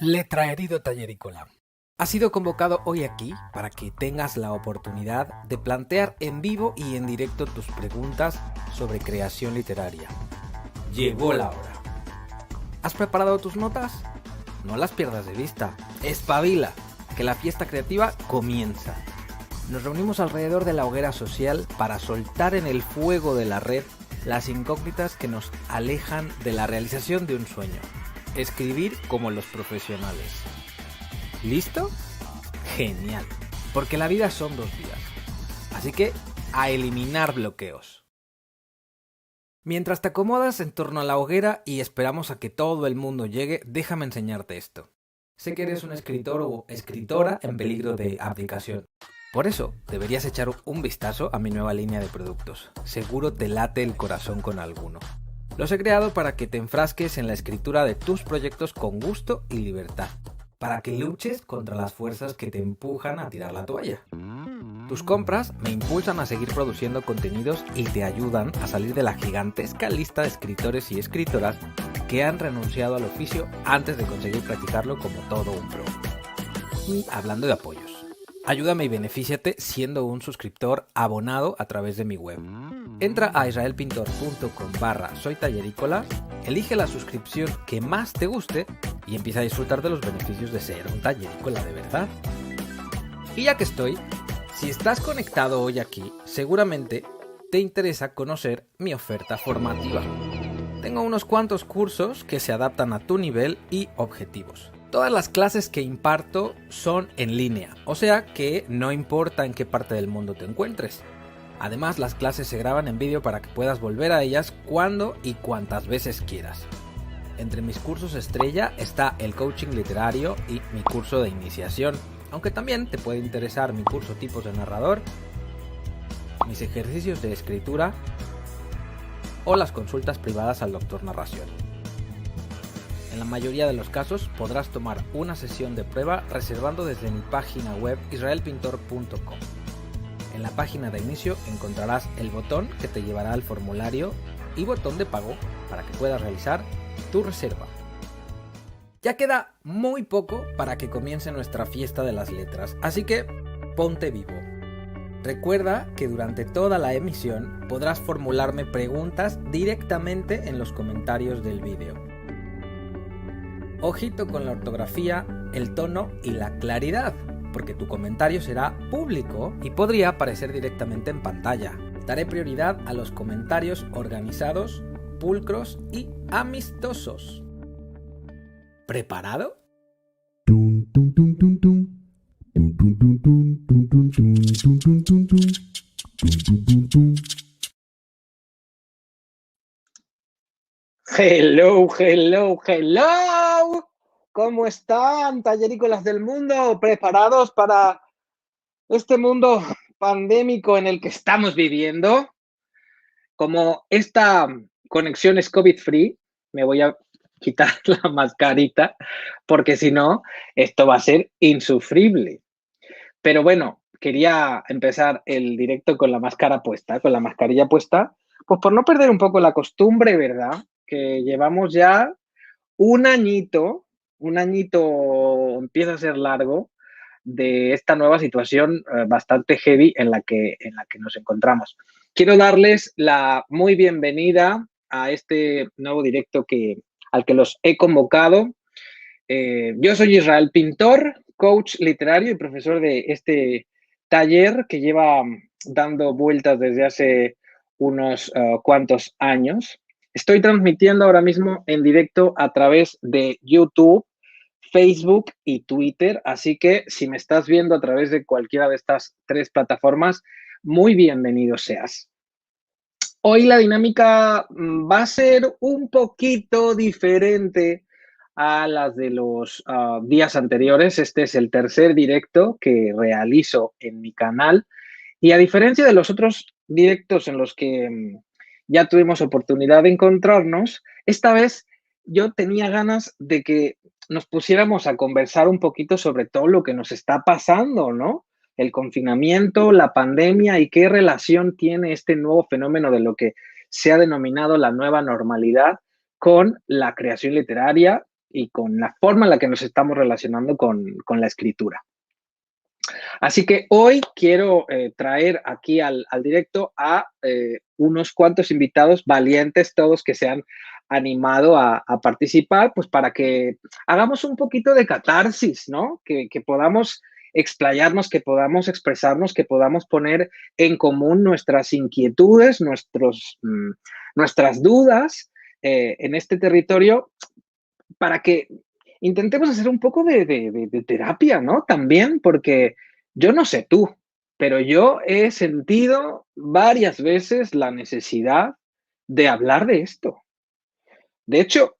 Letra herido tallerícola. Has sido convocado hoy aquí para que tengas la oportunidad de plantear en vivo y en directo tus preguntas sobre creación literaria. Llegó la hora. ¿Has preparado tus notas? No las pierdas de vista. Espabila, que la fiesta creativa comienza. Nos reunimos alrededor de la hoguera social para soltar en el fuego de la red las incógnitas que nos alejan de la realización de un sueño. Escribir como los profesionales. ¿Listo? Genial, porque la vida son 2 días. Así que, a eliminar bloqueos. Mientras te acomodas en torno a la hoguera y esperamos a que todo el mundo llegue, déjame enseñarte esto. Sé que eres un escritor o escritora en peligro de abdicación. Por eso, deberías echar un vistazo a mi nueva línea de productos. Seguro te late el corazón con alguno. Los he creado para que te enfrasques en la escritura de tus proyectos con gusto y libertad, para que luches contra las fuerzas que te empujan a tirar la toalla. Tus compras me impulsan a seguir produciendo contenidos y te ayudan a salir de la gigantesca lista de escritores y escritoras que han renunciado al oficio antes de conseguir practicarlo como todo un pro. Y hablando de apoyos, ayúdame y benefíciate siendo un suscriptor abonado a través de mi web. Entra a israelpintor.com/soytallerícola, elige la suscripción que más te guste y empieza a disfrutar de los beneficios de ser un tallerícola de verdad. Y ya que estoy, si estás conectado hoy aquí, seguramente te interesa conocer mi oferta formativa. Tengo unos cuantos cursos que se adaptan a tu nivel y objetivos. Todas las clases que imparto son en línea, o sea que no importa en qué parte del mundo te encuentres. Además, las clases se graban en vídeo para que puedas volver a ellas cuando y cuantas veces quieras. Entre mis cursos estrella está el coaching literario y mi curso de iniciación, aunque también te puede interesar mi curso tipos de narrador, mis ejercicios de escritura o las consultas privadas al doctor narración. En la mayoría de los casos podrás tomar una sesión de prueba reservando desde mi página web israelpintor.com. En la página de inicio encontrarás el botón que te llevará al formulario y botón de pago para que puedas realizar tu reserva. Ya queda muy poco para que comience nuestra fiesta de las letras, así que ponte vivo. Recuerda que durante toda la emisión podrás formularme preguntas directamente en los comentarios del vídeo. Ojito con la ortografía, el tono y la claridad, porque tu comentario será público y podría aparecer directamente en pantalla. Daré prioridad a los comentarios organizados, pulcros y amistosos. ¿Preparado? Hello, hello, hello. ¿Cómo están, tallerícolas del mundo? ¿Preparados para este mundo pandémico en el que estamos viviendo? Como esta conexión es COVID-free, me voy a quitar la mascarita porque si no, esto va a ser insufrible. Pero bueno, quería empezar el directo con la máscara puesta, con la mascarilla puesta, pues por no perder un poco la costumbre, ¿verdad? Que llevamos ya un añito empieza a ser largo de esta nueva situación bastante heavy en la que nos encontramos. Quiero darles la muy bienvenida a este nuevo directo al que los he convocado. Yo soy Israel Pintor, coach literario y profesor de este taller que lleva dando vueltas desde hace unos cuantos años. Estoy transmitiendo ahora mismo en directo a través de YouTube, Facebook y Twitter, así que si me estás viendo a través de cualquiera de estas tres plataformas, muy bienvenido seas. Hoy la dinámica va a ser un poquito diferente a las de los días anteriores. Este es el tercer directo que realizo en mi canal y a diferencia de los otros directos en los que ya tuvimos oportunidad de encontrarnos, esta vez yo tenía ganas de que nos pusiéramos a conversar un poquito sobre todo lo que nos está pasando, ¿no? El confinamiento, la pandemia y qué relación tiene este nuevo fenómeno de lo que se ha denominado la nueva normalidad con la creación literaria y con la forma en la que nos estamos relacionando con la escritura. Así que hoy quiero traer aquí al directo a unos cuantos invitados valientes, todos que se han animado a participar, pues para que hagamos un poquito de catarsis, ¿no? Que podamos explayarnos, que podamos expresarnos, que podamos poner en común nuestras inquietudes, nuestras dudas en este territorio para que intentemos hacer un poco de terapia, ¿no? También, porque yo no sé tú, pero yo he sentido varias veces la necesidad de hablar de esto. De hecho,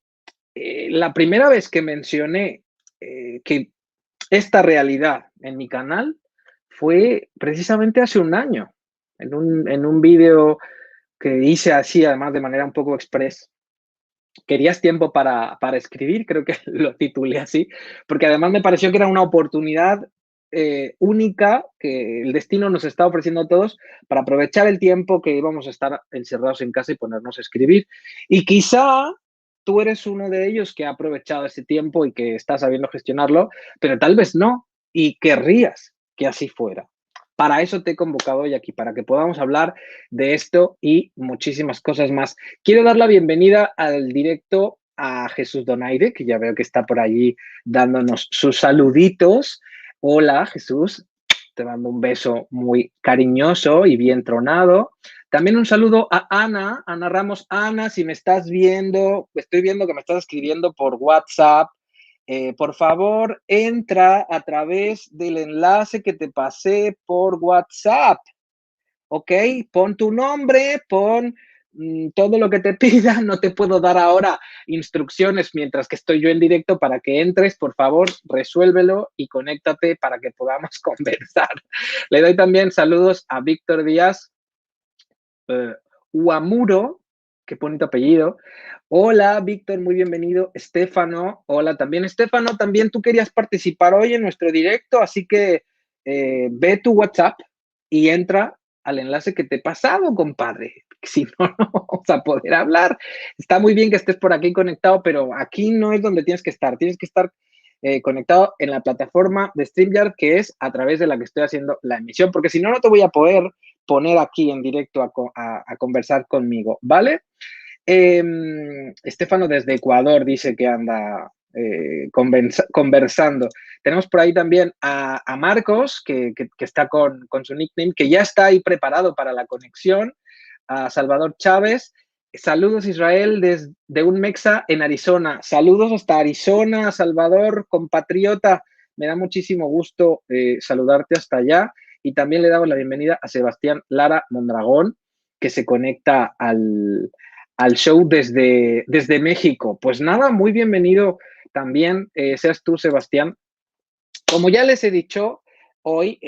la primera vez que mencioné que esta realidad en mi canal fue precisamente hace un año, en un vídeo que hice así, además de manera un poco express. Querías tiempo para escribir, creo que lo titulé así, porque además me pareció que era una oportunidad única que el destino nos está ofreciendo a todos para aprovechar el tiempo que íbamos a estar encerrados en casa y ponernos a escribir. Y quizá tú eres uno de ellos que ha aprovechado ese tiempo y que está sabiendo gestionarlo, pero tal vez no, y querrías que así fuera. Para eso te he convocado hoy aquí, para que podamos hablar de esto y muchísimas cosas más. Quiero dar la bienvenida al directo a Jesús Donaire, que ya veo que está por allí dándonos sus saluditos. Hola, Jesús. Te mando un beso muy cariñoso y bien tronado. También un saludo a Ana Ramos. Ana, si me estás viendo, estoy viendo que me estás escribiendo por WhatsApp. Por favor, entra a través del enlace que te pasé por WhatsApp. ¿Ok? Pon tu nombre, pon todo lo que te pida. No te puedo dar ahora instrucciones mientras que estoy yo en directo para que entres. Por favor, resuélvelo y conéctate para que podamos conversar. Le doy también saludos a Víctor Díaz Uamuro, qué bonito apellido. Hola, Víctor, muy bienvenido. Estefano, hola también. Estefano, también tú querías participar hoy en nuestro directo, así que ve tu WhatsApp y entra al enlace que te he pasado, compadre. Si no, no vamos a poder hablar. Está muy bien que estés por aquí conectado, pero aquí no es donde tienes que estar. Tienes que estar conectado en la plataforma de StreamYard, que es a través de la que estoy haciendo la emisión, porque si no, no te voy a poder poner aquí en directo a conversar conmigo, ¿vale? Estefano desde Ecuador dice que anda conversando. Tenemos por ahí también a Marcos, que está con su nickname, que ya está ahí preparado para la conexión. A Salvador Chávez. Saludos, Israel, desde un Mexa en Arizona. Saludos hasta Arizona, Salvador, compatriota. Me da muchísimo gusto saludarte hasta allá. Y también le damos la bienvenida a Sebastián Lara Mondragón, que se conecta al show desde México. Pues nada, muy bienvenido también seas tú, Sebastián. Como ya les he dicho, hoy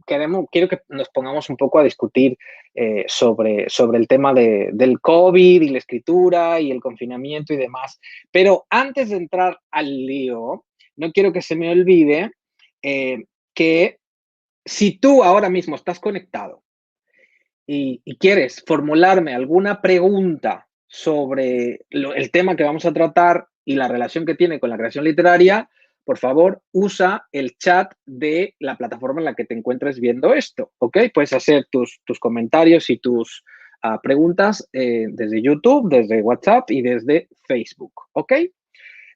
quiero que nos pongamos un poco a discutir sobre el tema del COVID y la escritura y el confinamiento y demás. Pero antes de entrar al lío, no quiero que se me olvide que si tú ahora mismo estás conectado y quieres formularme alguna pregunta sobre el tema que vamos a tratar y la relación que tiene con la creación literaria, por favor, usa el chat de la plataforma en la que te encuentres viendo esto, ¿ok? Puedes hacer tus comentarios y tus preguntas desde YouTube, desde WhatsApp y desde Facebook, ¿ok?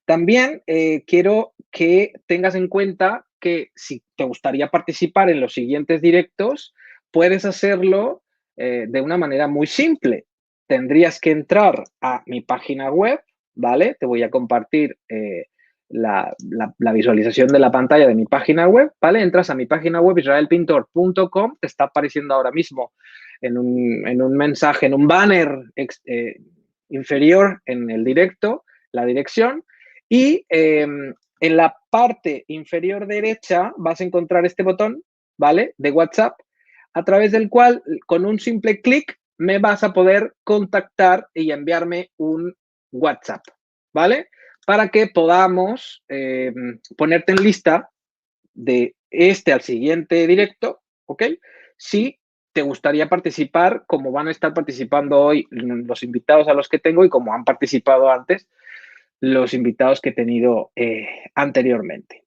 También quiero que tengas en cuenta que si te gustaría participar en los siguientes directos, puedes hacerlo de una manera muy simple. Tendrías que entrar a mi página web, ¿vale? Te voy a compartir la visualización de la pantalla de mi página web, ¿vale? Entras a mi página web, israelpintor.com, te está apareciendo ahora mismo en un mensaje, en un banner inferior en el directo, la dirección, y en la parte inferior derecha vas a encontrar este botón, ¿vale? De WhatsApp, a través del cual, con un simple clic, me vas a poder contactar y enviarme un WhatsApp, ¿vale? Para que podamos ponerte en lista de este al siguiente directo, ¿ok? Si te gustaría participar, como van a estar participando hoy los invitados a los que tengo y como han participado antes los invitados que he tenido anteriormente.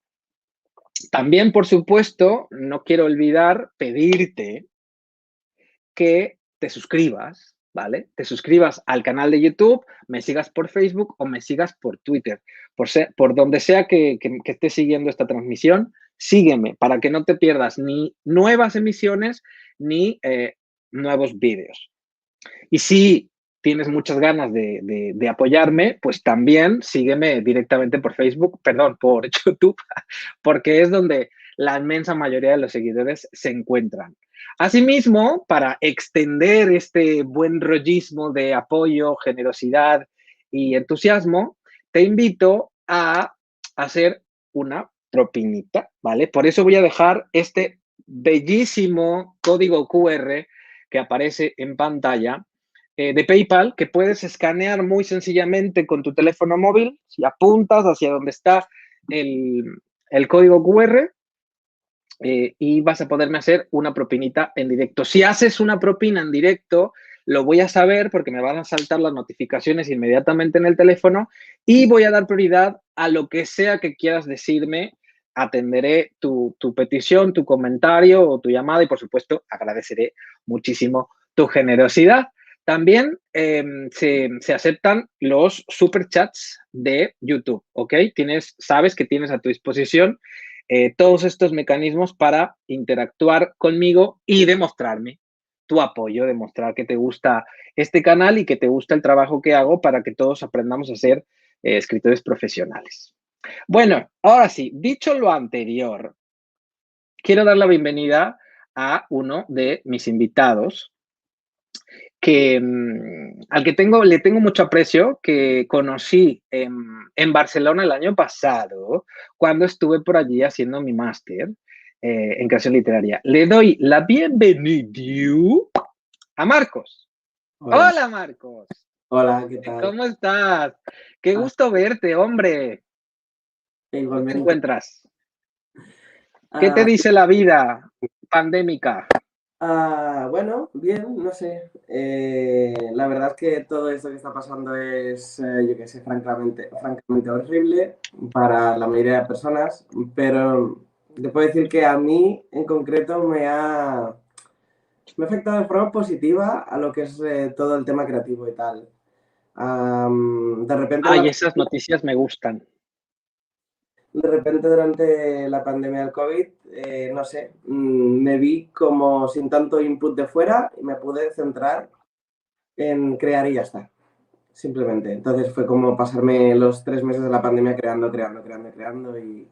También, por supuesto, no quiero olvidar pedirte que te suscribas, ¿vale? Te suscribas al canal de YouTube, me sigas por Facebook o me sigas por Twitter. Por donde sea que estés siguiendo esta transmisión, sígueme para que no te pierdas ni nuevas emisiones ni nuevos vídeos. Y si tienes muchas ganas de apoyarme, pues también sígueme directamente por Facebook, perdón, por YouTube, porque es donde la inmensa mayoría de los seguidores se encuentran. Asimismo, para extender este buen rollismo de apoyo, generosidad y entusiasmo, te invito a hacer una propinita, ¿vale? Por eso voy a dejar este bellísimo código QR que aparece en pantalla de PayPal, que puedes escanear muy sencillamente con tu teléfono móvil, si apuntas hacia donde está el código QR, y vas a poderme hacer una propinita en directo. Si haces una propina en directo, lo voy a saber porque me van a saltar las notificaciones inmediatamente en el teléfono y voy a dar prioridad a lo que sea que quieras decirme. Atenderé tu petición, tu comentario o tu llamada y, por supuesto, agradeceré muchísimo tu generosidad. También se aceptan los superchats de YouTube, ¿ok? Sabes que tienes a tu disposición todos estos mecanismos para interactuar conmigo y demostrarme tu apoyo, demostrar que te gusta este canal y que te gusta el trabajo que hago para que todos aprendamos a ser escritores profesionales. Bueno, ahora sí, dicho lo anterior, quiero dar la bienvenida a uno de mis invitados, al que le tengo mucho aprecio, que conocí en Barcelona el año pasado, cuando estuve por allí haciendo mi máster en creación literaria. Le doy la bienvenida a Marcos. Hola. Hola, Marcos. Hola, ¿qué tal? ¿Cómo estás? Qué gusto verte, hombre. ¿Cómo te encuentras? ¿Qué te dice la vida pandémica? Bueno, bien, no sé. La verdad es que todo esto que está pasando es, yo qué sé, francamente horrible para la mayoría de personas, pero te puedo decir que a mí en concreto me ha afectado de forma positiva a lo que es todo el tema creativo y tal. De repente... Ay, esas noticias me gustan. De repente durante la pandemia del COVID, no sé, me vi como sin tanto input de fuera y me pude centrar en crear y ya está, simplemente. Entonces fue como pasarme los 3 meses de la pandemia creando y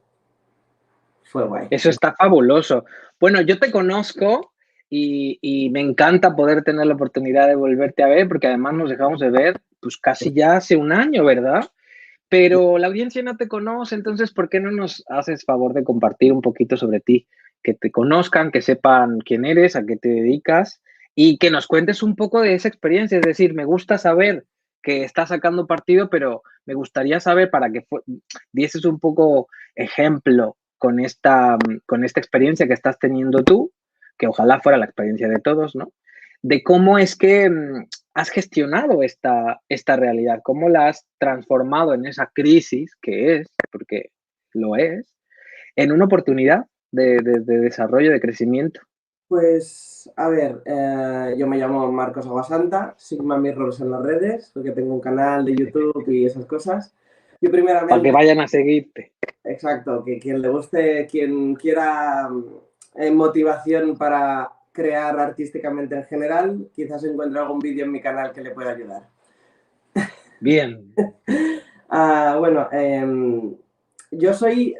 fue guay. Eso está fabuloso. Bueno, yo te conozco y me encanta poder tener la oportunidad de volverte a ver porque además nos dejamos de ver pues casi ya hace un año, ¿verdad? Pero la audiencia no te conoce, entonces, ¿por qué no nos haces favor de compartir un poquito sobre ti? Que te conozcan, que sepan quién eres, a qué te dedicas y que nos cuentes un poco de esa experiencia. Es decir, me gusta saber que estás sacando partido, pero me gustaría saber para que dieses un poco ejemplo con esta experiencia que estás teniendo tú, que ojalá fuera la experiencia de todos, ¿no? De cómo es que has gestionado esta realidad, cómo la has transformado en esa crisis que es, porque lo es, en una oportunidad de desarrollo, de crecimiento. Pues, a ver, yo me llamo Marcos Aguasanta, Sigma Mirrors en las redes, porque tengo un canal de YouTube y esas cosas. Yo primeramente... Para que vayan a seguirte. Exacto, que quien le guste, quien quiera motivación para crear artísticamente en general, quizás encuentre algún vídeo en mi canal que le pueda ayudar. Bien. Bueno, yo soy,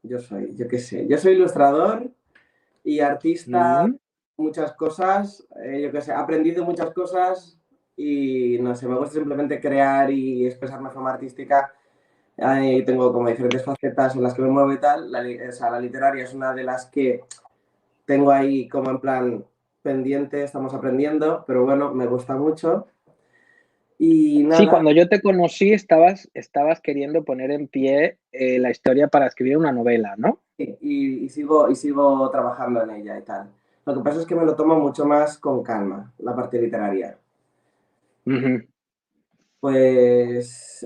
yo qué sé, yo soy ilustrador y artista, muchas cosas, yo qué sé, he aprendido muchas cosas y no sé, me gusta simplemente crear y expresarme de forma artística. Ahí tengo como diferentes facetas en las que me muevo y tal. O sea, la literaria es una de las que tengo ahí como en plan pendiente, estamos aprendiendo, pero bueno, me gusta mucho. Y nada. Sí, cuando yo te conocí estabas queriendo poner en pie la historia para escribir una novela, ¿no? Y sigo trabajando en ella y tal. Lo que pasa es que me lo tomo mucho más con calma, la parte literaria. Pues,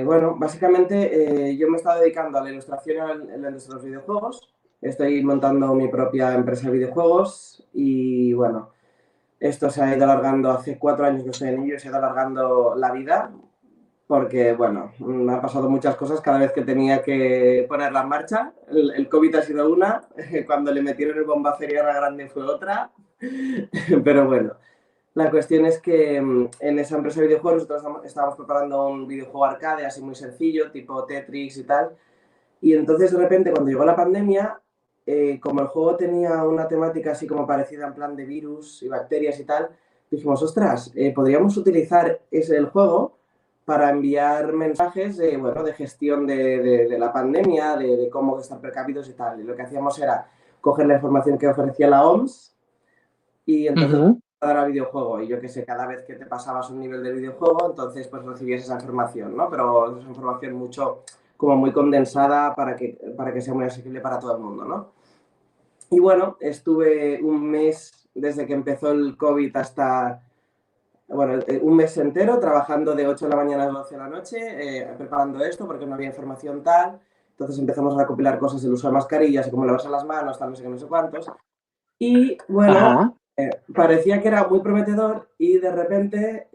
bueno, básicamente yo me he estado dedicando a la ilustración en la industria de los videojuegos. Estoy montando mi propia empresa de videojuegos y, bueno, esto se ha ido alargando, hace 4 años que estoy en ello, se ha ido alargando la vida porque, bueno, me han pasado muchas cosas cada vez que tenía que ponerla en marcha. El COVID ha sido una, cuando le metieron el bombazo a grande fue otra, pero bueno. La cuestión es que en esa empresa de videojuegos nosotros estábamos preparando un videojuego arcade así muy sencillo, tipo Tetris y tal. Y entonces de repente cuando llegó la pandemia, como el juego tenía una temática así como parecida en plan de virus y bacterias y tal, dijimos, ostras, podríamos utilizar el juego para enviar mensajes de, bueno, de gestión de la pandemia, de cómo estar precavidos y tal. Y lo que hacíamos era coger la información que ofrecía la OMS y entonces dar al videojuego. Y yo que sé, cada vez que te pasabas un nivel de videojuego, entonces pues recibías esa información, ¿no? Pero es información mucho, como muy condensada para que sea muy asequible para todo el mundo, ¿no? Y bueno, estuve un mes desde que empezó el COVID hasta, bueno, un mes entero trabajando de 8 de la mañana a 12 de la noche, preparando esto porque no había información tal. Entonces empezamos a recopilar cosas del uso de mascarillas y cómo lavarse las manos, tal, no sé qué, no sé cuántos. Y bueno, parecía que era muy prometedor y de repente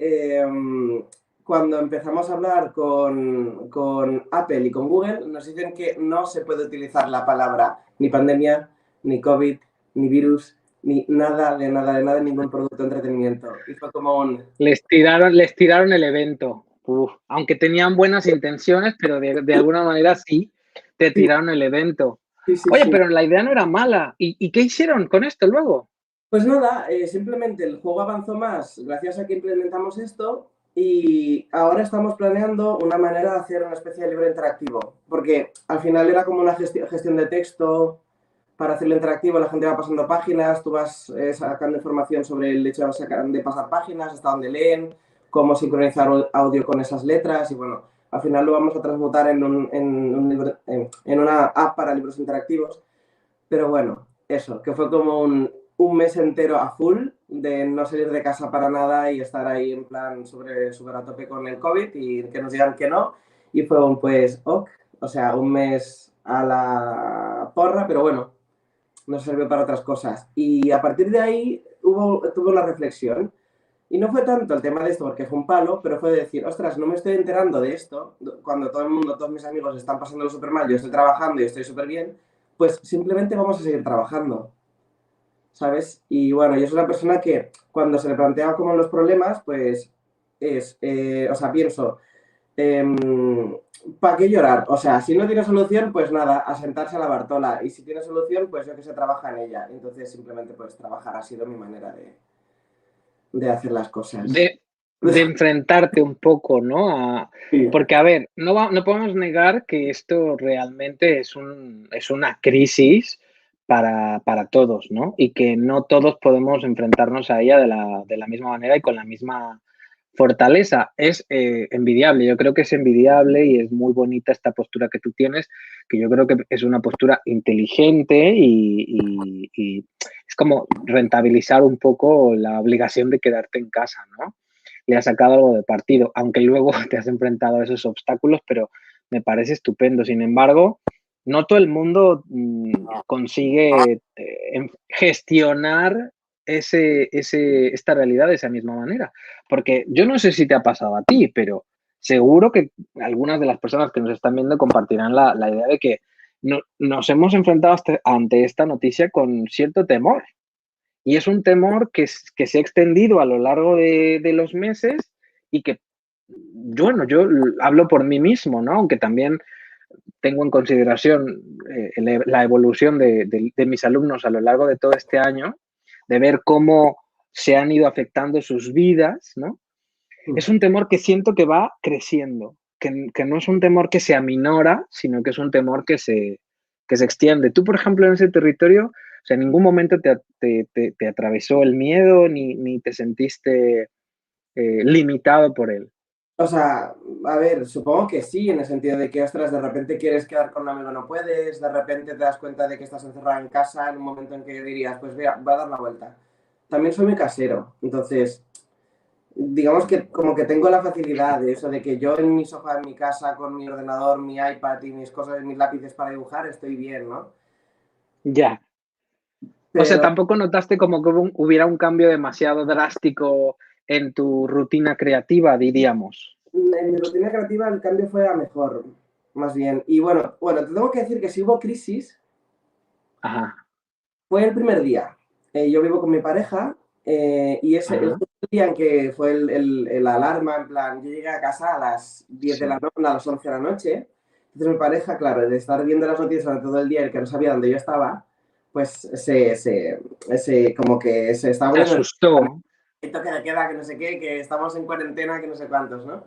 cuando empezamos a hablar con Apple y con Google nos dicen que no se puede utilizar la palabra ni pandemia, ni COVID, ni virus, ni nada de nada de nada, ningún producto de entretenimiento. Y fue como un... Les tiraron el evento. Aunque tenían buenas intenciones, pero de alguna manera sí, te tiraron el evento. Sí, sí, Oye, sí. pero la idea no era mala. ¿Y qué hicieron con esto luego? Pues nada, simplemente el juego avanzó más gracias a que implementamos esto y ahora estamos planeando una manera de hacer una especie de libro interactivo, porque al final era como una gestión de texto para hacerlo interactivo, la gente va pasando páginas, tú vas sacando información sobre el hecho de pasar páginas, hasta dónde leen, cómo sincronizar audio con esas letras y bueno, al final lo vamos a transmutar en una app para libros interactivos, pero bueno, eso, que fue como un mes entero a full de no salir de casa para nada y estar ahí en plan súper a tope con el COVID y que nos digan que no. Y fue un pues, ok, o sea, un mes a la porra, pero bueno, nos sirvió para otras cosas. Y a partir de ahí tuve una reflexión. Y no fue tanto el tema de esto porque fue un palo, pero fue decir, ostras, no me estoy enterando de esto cuando todo el mundo, todos mis amigos están pasándolo súper mal, yo estoy trabajando y estoy súper bien, pues simplemente vamos a seguir trabajando, ¿sabes? Y bueno, yo soy una persona que cuando se le plantea como los problemas, pues o sea, pienso, ¿para qué llorar? O sea, si no tiene solución, pues nada, a sentarse a la Bartola. Y si tiene solución, pues yo que sé, trabaja en ella. Entonces simplemente pues trabajar ha sido mi manera de hacer las cosas. De enfrentarte un poco, ¿no? Sí. Porque, a ver, no podemos negar que esto realmente es una crisis para todos, ¿no? Y que no todos podemos enfrentarnos a ella de la misma manera y con la misma fortaleza. Es envidiable, yo creo que es envidiable y es muy bonita esta postura que tú tienes, que yo creo que es una postura inteligente y es como rentabilizar un poco la obligación de quedarte en casa, ¿no? Le has sacado algo de partido, aunque luego te has enfrentado a esos obstáculos, pero me parece estupendo. Sin embargo, no todo el mundo consigue gestionar esta realidad de esa misma manera. Porque yo no sé si te ha pasado a ti, pero seguro que algunas de las personas que nos están viendo compartirán la idea de que nos hemos enfrentado ante esta noticia con cierto temor. Y es un temor que se ha extendido a lo largo de los meses y que, bueno, yo hablo por mí mismo, ¿no? Aunque también tengo en consideración la evolución de mis alumnos a lo largo de todo este año, de ver cómo se han ido afectando sus vidas, ¿no? Es un temor que siento que va creciendo, que no es un temor que se aminora, sino que es un temor que se extiende. Tú, por ejemplo, en ese territorio, o sea, en ningún momento te atravesó el miedo ni te sentiste limitado por él. O sea, a ver, supongo que sí, en el sentido de que, ostras, de repente quieres quedar con un amigo, no puedes, de repente te das cuenta de que estás encerrado en casa en un momento en que dirías, pues voy a dar la vuelta. También soy muy casero, entonces, digamos que como que tengo la facilidad de eso, de que yo en mi sofá, en mi casa, con mi ordenador, mi iPad y mis cosas, mis lápices para dibujar, estoy bien, ¿no? Ya. O sea, Pero tampoco notaste como que hubiera un cambio demasiado drástico en tu rutina creativa, diríamos. en mi rutina creativa el cambio fue a mejor, más bien. Y bueno, te tengo que decir que si hubo crisis, Ajá. fue el primer día. Yo vivo con mi pareja y ese el Ajá. día en que fue el alarma, en plan, yo llegué a casa a las 10 de la Sí. noche, a las 11 de la noche. Entonces mi pareja, claro, de estar viendo las noticias durante todo el día y que no sabía dónde yo estaba, pues como que se estaba Se poniendo asustó. el toque de queda, que no sé qué, que estamos en cuarentena, que no sé cuántos, ¿no?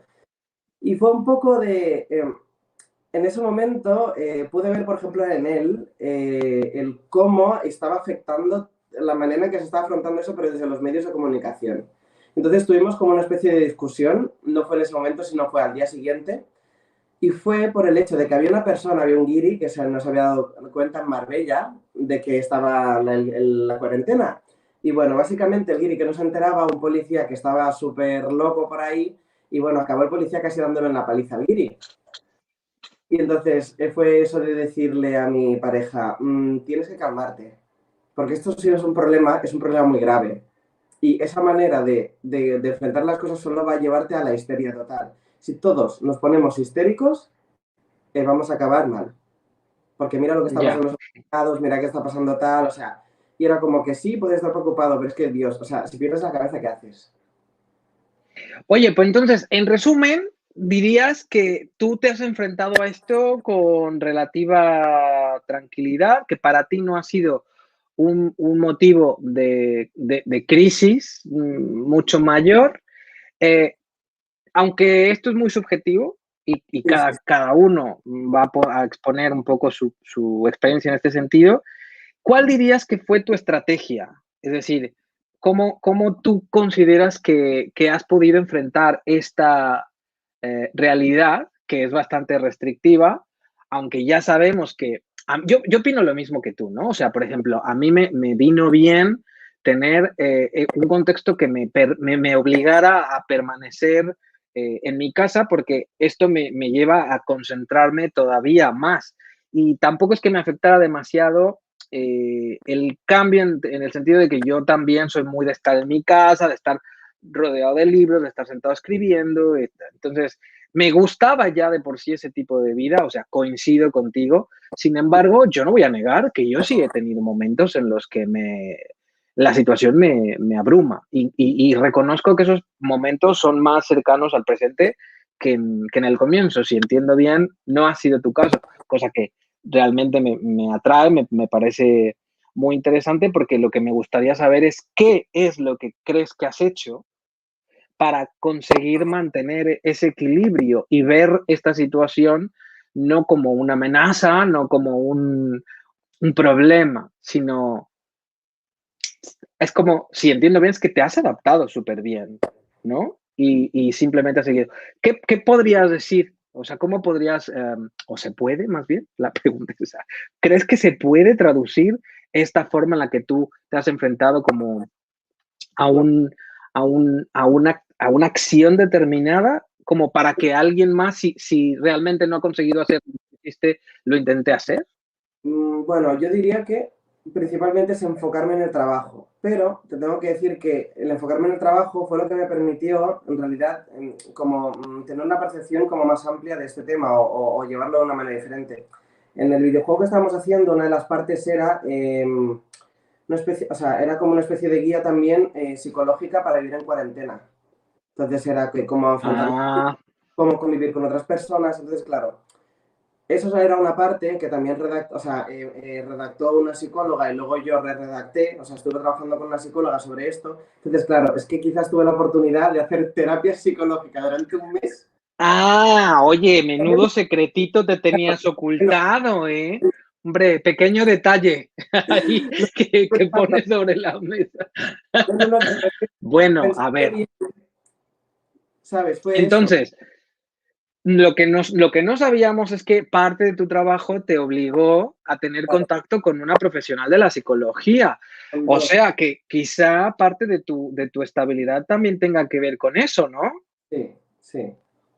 Y fue un poco de... en ese momento pude ver, por ejemplo, en él el cómo estaba afectando la manera en que se estaba afrontando eso, pero desde los medios de comunicación. Entonces tuvimos como una especie de discusión, no fue en ese momento, sino fue al día siguiente, y fue por el hecho de que había una persona, había un guiri que no se había dado cuenta en Marbella de que estaba la cuarentena. Y bueno, básicamente el guiri que no se enteraba, un policía que estaba súper loco por ahí, y bueno, acabó el policía casi dándole en la paliza al guiri. Y entonces fue eso de decirle a mi pareja, tienes que calmarte, porque esto sí es un problema muy grave. Y esa manera de enfrentar las cosas solo va a llevarte a la histeria total. Si todos nos ponemos histéricos, vamos a acabar mal. Porque mira lo que está Ya. pasando en los mercados, mira qué está pasando tal, o sea, y era como que sí, puedes estar preocupado, pero es que Dios, o sea, si pierdes la cabeza, ¿qué haces? Oye, pues entonces, en resumen, dirías que tú te has enfrentado a esto con relativa tranquilidad, que para ti no ha sido un motivo de crisis mucho mayor, eh, aunque esto es muy subjetivo y Sí, sí, cada uno va a exponer un poco su experiencia en este sentido. ¿Cuál dirías que fue tu estrategia? Es decir, ¿cómo tú consideras que has podido enfrentar esta realidad que es bastante restrictiva, aunque ya sabemos que... Yo opino lo mismo que tú, ¿no? O sea, por ejemplo, a mí me vino bien tener un contexto que me obligara a permanecer en mi casa porque esto me lleva a concentrarme todavía más. Y tampoco es que me afectara demasiado el cambio en el sentido de que yo también soy muy de estar en mi casa, de estar rodeado de libros, de estar sentado escribiendo. Entonces, me gustaba ya de por sí ese tipo de vida, o sea, coincido contigo. Sin embargo, yo no voy a negar que yo sí he tenido momentos en los que la situación me abruma y reconozco que esos momentos son más cercanos al presente que en el comienzo. Si entiendo bien, no ha sido tu caso, cosa que realmente me atrae, me parece muy interesante porque lo que me gustaría saber es qué es lo que crees que has hecho para conseguir mantener ese equilibrio y ver esta situación no como una amenaza, no como un problema, sino es como, si entiendo bien, es que te has adaptado súper bien, ¿no? Y simplemente has seguido. ¿Qué podrías decir? O sea, ¿cómo podrías, o se puede más bien? La pregunta es esa. ¿Crees que se puede traducir esta forma en la que tú te has enfrentado como a, un, a una acción determinada como para que alguien más, si realmente no ha conseguido hacer lo que hiciste, lo intente hacer? Bueno, yo diría que principalmente es enfocarme en el trabajo. pero te tengo que decir que el enfocarme en el trabajo fue lo que me permitió, en realidad, como tener una percepción como más amplia de este tema o llevarlo de una manera diferente. En el videojuego que estábamos haciendo, una de las partes era, una especie, o sea, era como una especie de guía también psicológica para vivir en cuarentena. Entonces era que cómo afrontar, cómo convivir con otras personas. Entonces, claro, eso era una parte que también redactó, o sea, redactó una psicóloga y luego yo redacté, o sea, estuve trabajando con una psicóloga sobre esto. Entonces, claro, es que quizás tuve la oportunidad de hacer terapia psicológica durante un mes. Oye, menudo secretito te tenías ocultado, ¿eh? Hombre, pequeño detalle ahí que pones sobre la mesa. Bueno, a ver, ¿Sabes? Fue eso. entonces, lo que no sabíamos es que parte de tu trabajo te obligó a tener contacto con una profesional de la psicología. O sea que quizá parte de tu estabilidad también tenga que ver con eso, ¿no? Sí, sí.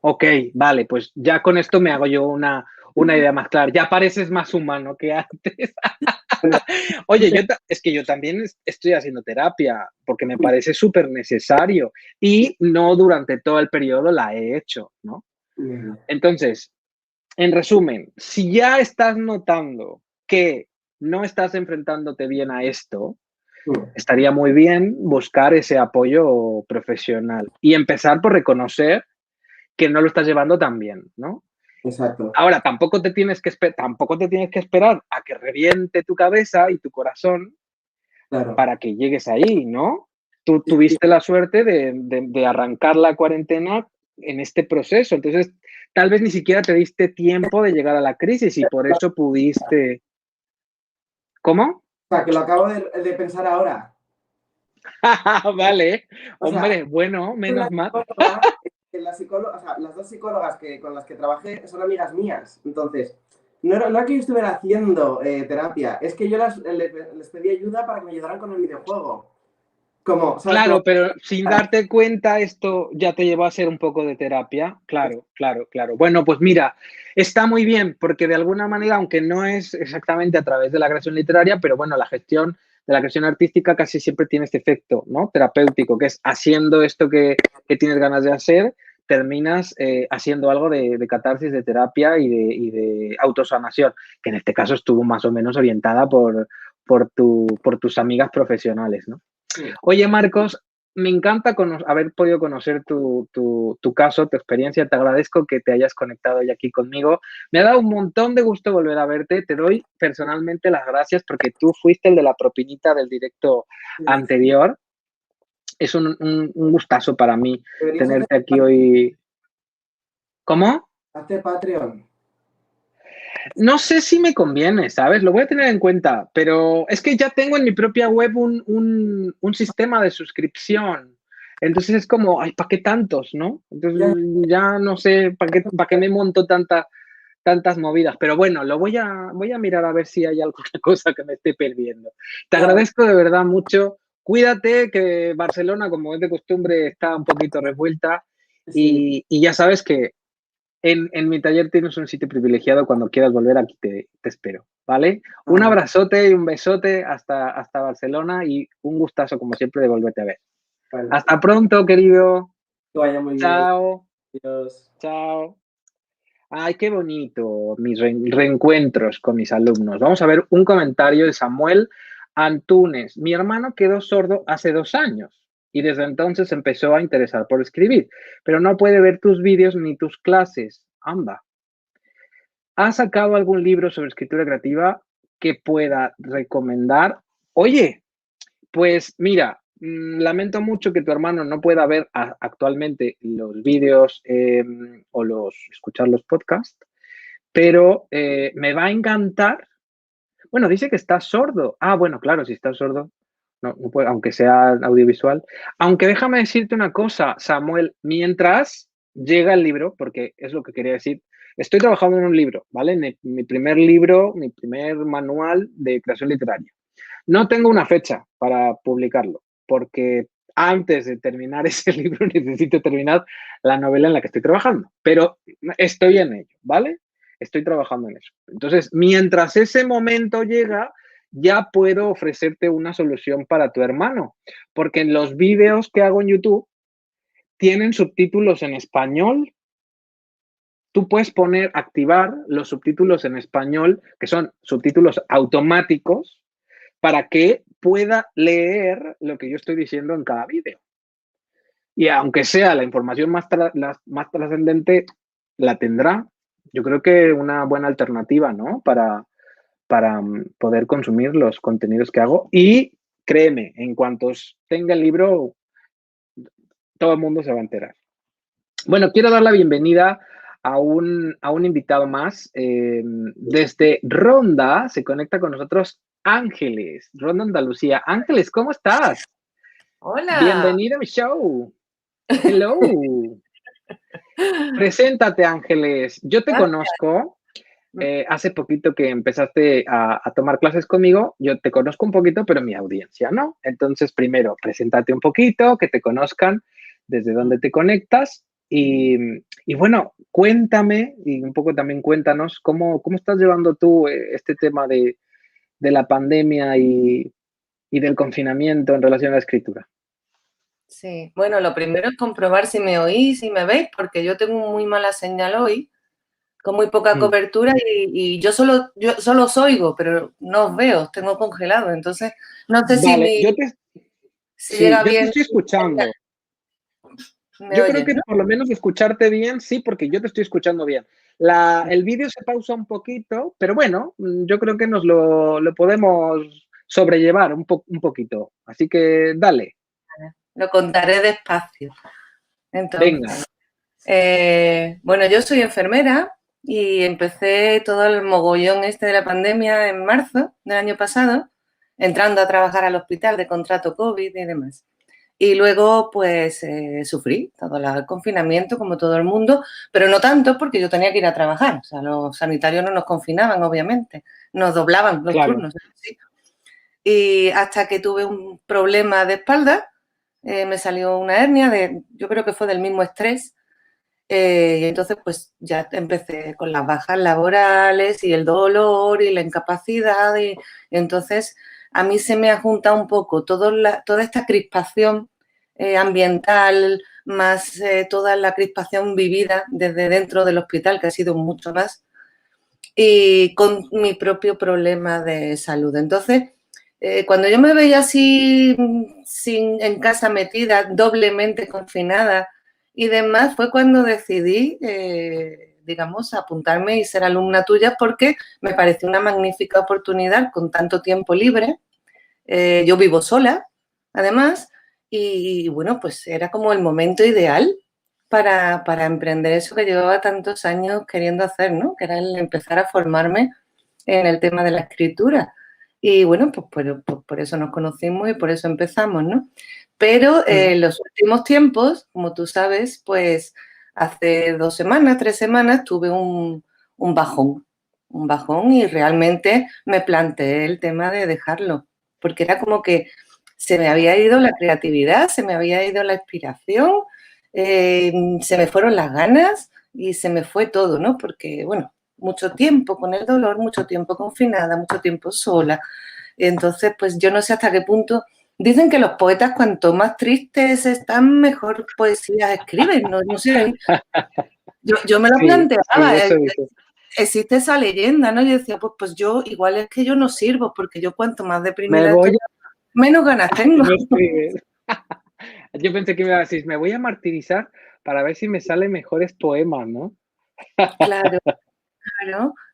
Ok, vale, pues ya con esto me hago yo una idea más clara. Ya pareces más humano que antes. Oye, es que yo también estoy haciendo terapia porque me parece súper necesario y no durante todo el periodo la he hecho, ¿no? Entonces, en resumen, si ya estás notando que no estás enfrentándote bien a esto, estaría muy bien buscar ese apoyo profesional y empezar por reconocer que no lo estás llevando tan bien, ¿no? Exacto. Ahora, tampoco te tienes que esperar a que reviente tu cabeza y tu corazón Claro. para que llegues ahí, ¿no? Tú Sí, tuviste la suerte de arrancar la cuarentena en este proceso, entonces tal vez ni siquiera te diste tiempo de llegar a la crisis y por eso pudiste... ¿Cómo? o sea, que lo acabo de pensar ahora. Vale, O sea, hombre, bueno, la menos mal. psicóloga, la psicóloga, o sea, las dos psicólogas con las que trabajé son amigas mías. Entonces, no era que yo estuviera haciendo terapia, es que yo les pedí ayuda para que me ayudaran con el videojuego. Como, ¿sabes? Como, Claro, pero sin darte cuenta, esto ya te llevó a ser un poco de terapia. Claro, claro, claro. Bueno, pues mira, está muy bien, porque de alguna manera, aunque no es exactamente a través de la creación literaria, pero bueno, la gestión de la creación artística casi siempre tiene este efecto, ¿no? Terapéutico, que es haciendo esto que tienes ganas de hacer, terminas haciendo algo de catarsis, de terapia y de autosanación, que en este caso estuvo más o menos orientada por tus amigas profesionales, ¿no? Oye, Marcos, me encanta haber podido conocer tu caso, tu experiencia. Te agradezco que te hayas conectado hoy aquí conmigo. Me ha dado un montón de gusto volver a verte. Te doy personalmente las gracias porque tú fuiste el de la propinita del directo anterior. Es un gustazo para mí deberías tenerte aquí hoy. ¿Cómo? hacer Patreon. No sé si me conviene, ¿sabes? Lo voy a tener en cuenta, pero es que ya tengo en mi propia web un sistema de suscripción. Entonces es como, ay, ¿para qué tantos, no? Entonces ya no sé para qué me monto tantas movidas. Pero bueno, voy a mirar a ver si hay alguna cosa que me esté perdiendo. Te agradezco de verdad mucho. Cuídate, que Barcelona, como es de costumbre, está un poquito revuelta. Sí. Y ya sabes que en mi taller tienes un sitio privilegiado. Cuando quieras volver, aquí te espero, ¿vale? Un abrazote y un besote hasta Barcelona y un gustazo, como siempre, de volverte a ver. Vale. Hasta pronto, querido. Que vaya muy bien. Chao. Adiós. Chao. Ay, qué bonito mis reencuentros con mis alumnos. Vamos a ver un comentario de Samuel Antunes. Mi hermano quedó sordo hace 2 años y desde entonces empezó a interesar por escribir, pero no puede ver tus vídeos ni tus clases. Anda. ¿Has sacado algún libro sobre escritura creativa que pueda recomendar? Oye, pues mira, lamento mucho que tu hermano no pueda ver actualmente los vídeos o escuchar los podcasts, pero me va a encantar. Bueno, dice que está sordo. Ah, bueno, claro, si está sordo, no puede, aunque sea audiovisual. Aunque déjame decirte una cosa, Samuel, mientras llega el libro, porque es lo que quería decir, estoy trabajando en un libro, ¿vale? Mi primer libro, mi primer manual de creación literaria. No tengo una fecha para publicarlo, porque antes de terminar ese libro necesito terminar la novela en la que estoy trabajando, pero estoy en ello, ¿vale? Estoy trabajando en eso. Entonces, mientras ese momento llega, ya puedo ofrecerte una solución para tu hermano, porque en los vídeos que hago en YouTube tienen subtítulos en español. Tú puedes activar los subtítulos en español, que son subtítulos automáticos, para que pueda leer lo que yo estoy diciendo en cada vídeo. Y aunque sea la información más trascendente, la tendrá. Yo creo que una buena alternativa, ¿no? Para poder consumir los contenidos que hago. Y créeme, en cuanto tenga el libro, todo el mundo se va a enterar. Bueno, quiero dar la bienvenida a un invitado más. Desde Ronda se conecta con nosotros Ángeles, Ronda Andalucía. Ángeles, ¿cómo estás? Hola. Bienvenida a mi show. Hello. Preséntate, Ángeles. Yo te conozco. Hace poquito que empezaste a tomar clases conmigo, yo te conozco un poquito, pero mi audiencia no. Entonces, primero, preséntate un poquito, que te conozcan, desde dónde te conectas. Y bueno, cuéntame y un poco también cuéntanos cómo estás llevando tú este tema de la pandemia y del confinamiento en relación a la escritura. Sí, bueno, lo primero es comprobar si me oís, si me veis, porque yo tengo muy mala señal hoy, con muy poca cobertura y yo solo os oigo, pero no os veo, os tengo congelado. Entonces, no sé vale, si llega yo bien. te estoy escuchando. Yo creo que por lo menos escucharte bien, sí, porque yo te estoy escuchando bien. El vídeo se pausa un poquito, pero bueno, yo creo que nos lo podemos sobrellevar un poquito. Así que dale. Lo contaré despacio. Venga. Entonces, bueno, yo soy enfermera y empecé todo el mogollón de la pandemia en marzo del año pasado, entrando a trabajar al hospital de contrato COVID y demás. Y luego, pues, sufrí todo el confinamiento, como todo el mundo, pero no tanto porque yo tenía que ir a trabajar. O sea, los sanitarios no nos confinaban, obviamente. Nos doblaban los turnos. ¿Sí? Y hasta que tuve un problema de espalda, me salió una hernia, yo creo que fue del mismo estrés. Y entonces, pues, ya empecé con las bajas laborales y el dolor y la incapacidad. Y entonces, a mí se me ha juntado un poco toda esta crispación ambiental, más toda la crispación vivida desde dentro del hospital, que ha sido mucho más, y con mi propio problema de salud. Entonces, cuando yo me veía así en casa metida, doblemente confinada y demás, fue cuando decidí, digamos, apuntarme y ser alumna tuya porque me pareció una magnífica oportunidad con tanto tiempo libre. Yo vivo sola, además, y bueno, pues era como el momento ideal para emprender eso que llevaba tantos años queriendo hacer, ¿no? Que era el empezar a formarme en el tema de la escritura. Y bueno, pues por eso nos conocimos y por eso empezamos, ¿no? Pero en los últimos tiempos, como tú sabes, pues hace 2 semanas, 3 semanas, tuve un bajón y realmente me planteé el tema de dejarlo, porque era como que se me había ido la creatividad, se me había ido la inspiración, se me fueron las ganas y se me fue todo, ¿no? Porque, bueno, mucho tiempo con el dolor, mucho tiempo confinada, mucho tiempo sola. Entonces, pues yo no sé hasta qué punto. Dicen que los poetas cuanto más tristes están, mejor poesía escriben, no sé. Yo me lo planteaba, existe esa leyenda, ¿no? Yo decía, pues yo igual es que yo no sirvo, porque yo cuanto más deprimida estoy, menos ganas tengo. Yo pensé que me iba a decir, me voy a martirizar para ver si me salen mejores poemas, ¿no? Claro.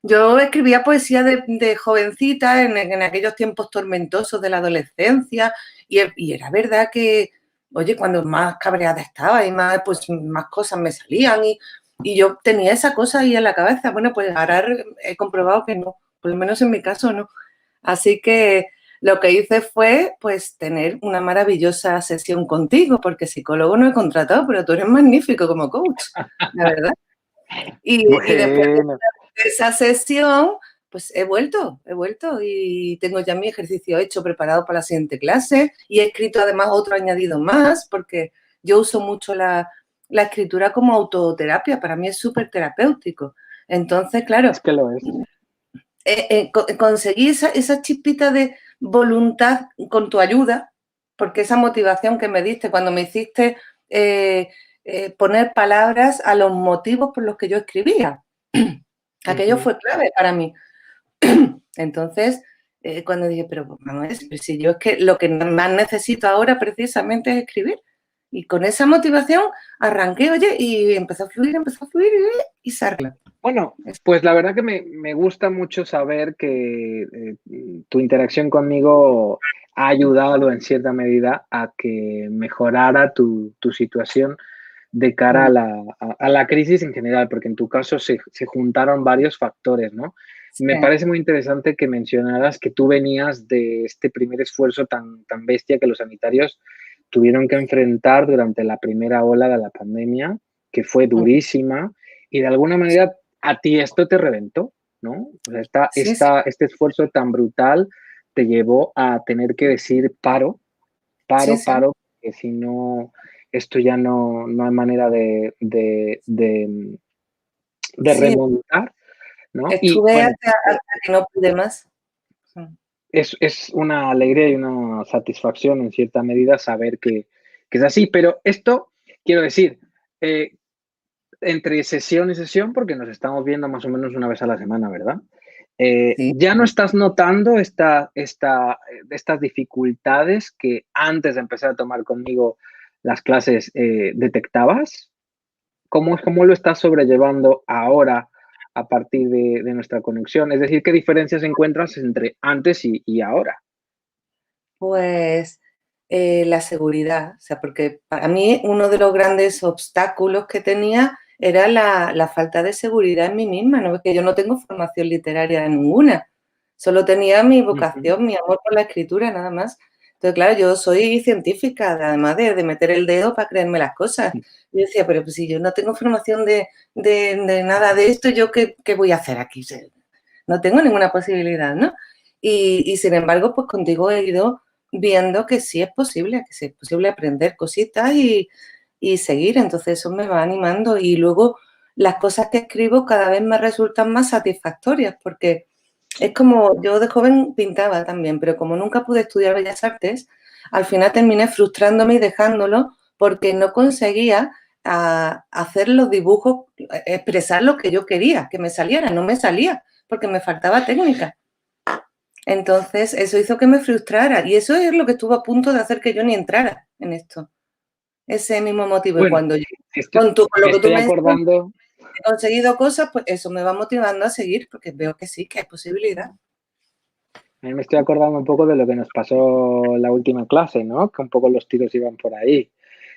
Yo escribía poesía de jovencita en aquellos tiempos tormentosos de la adolescencia y era verdad que, oye, cuando más cabreada estaba y más cosas me salían y yo tenía esa cosa ahí en la cabeza. Bueno, pues ahora he comprobado que no, por lo menos en mi caso no. Así que lo que hice fue, pues, tener una maravillosa sesión contigo, porque psicólogo no he contratado, pero tú eres magnífico como coach, la verdad. Y después de esa sesión, pues he vuelto y tengo ya mi ejercicio hecho, preparado para la siguiente clase y he escrito además otro añadido más, porque yo uso mucho la escritura como autoterapia, para mí es súper terapéutico. Entonces, claro, es que lo es. conseguí esa chispita de voluntad con tu ayuda, porque esa motivación que me diste cuando me hiciste poner palabras a los motivos por los que yo escribía, aquello fue clave para mí. Entonces, cuando dije, pero vamos a ver, si yo es que lo que más necesito ahora precisamente es escribir. Y con esa motivación arranqué, oye, y empezó a fluir y se arregló. Bueno, pues la verdad que me gusta mucho saber que tu interacción conmigo ha ayudado en cierta medida a que mejorara tu situación de cara a la crisis en general, porque en tu caso se juntaron varios factores, ¿no? Sí. Me parece muy interesante que mencionaras que tú venías de este primer esfuerzo tan bestia que los sanitarios tuvieron que enfrentar durante la primera ola de la pandemia, que fue durísima, y de alguna manera a ti esto te reventó, ¿no? O sea, este esfuerzo tan brutal te llevó a tener que decir paro, porque si no, esto ya no hay manera de remontar, ¿no? Estuve bueno, hasta que no pude más. es una alegría y una satisfacción en cierta medida saber que es así, pero esto, quiero decir, entre sesión y sesión, porque nos estamos viendo más o menos una vez a la semana, ¿verdad? Sí. ¿Ya no estás notando estas dificultades que antes de empezar a tomar conmigo las clases detectabas? ¿Cómo lo estás sobrellevando ahora a partir de nuestra conexión? Es decir, ¿qué diferencias encuentras entre antes y ahora? Pues la seguridad, o sea, porque para mí uno de los grandes obstáculos que tenía era la falta de seguridad en mí misma, ¿no? Porque yo no tengo formación literaria ninguna, solo tenía mi vocación, mi amor por la escritura, nada más. Entonces, claro, yo soy científica, además de meter el dedo para creerme las cosas. Yo decía, pero pues si yo no tengo formación de nada de esto, ¿yo qué voy a hacer aquí? No tengo ninguna posibilidad, ¿no? Y sin embargo, pues contigo he ido viendo que sí es posible aprender cositas y seguir. Entonces eso me va animando y luego las cosas que escribo cada vez me resultan más satisfactorias porque es como yo de joven pintaba también, pero como nunca pude estudiar Bellas Artes, al final terminé frustrándome y dejándolo porque no conseguía hacer los dibujos, expresar lo que yo quería, que me saliera, no me salía porque me faltaba técnica. Entonces, eso hizo que me frustrara y eso es lo que estuvo a punto de hacer que yo ni entrara en esto. Ese mismo motivo. Bueno, y cuando yo, con lo que tú me dices, acordando, he conseguido cosas, pues eso me va motivando a seguir porque veo que sí, que hay posibilidad. a mí me estoy acordando un poco de lo que nos pasó la última clase, ¿no? Que un poco los tiros iban por ahí,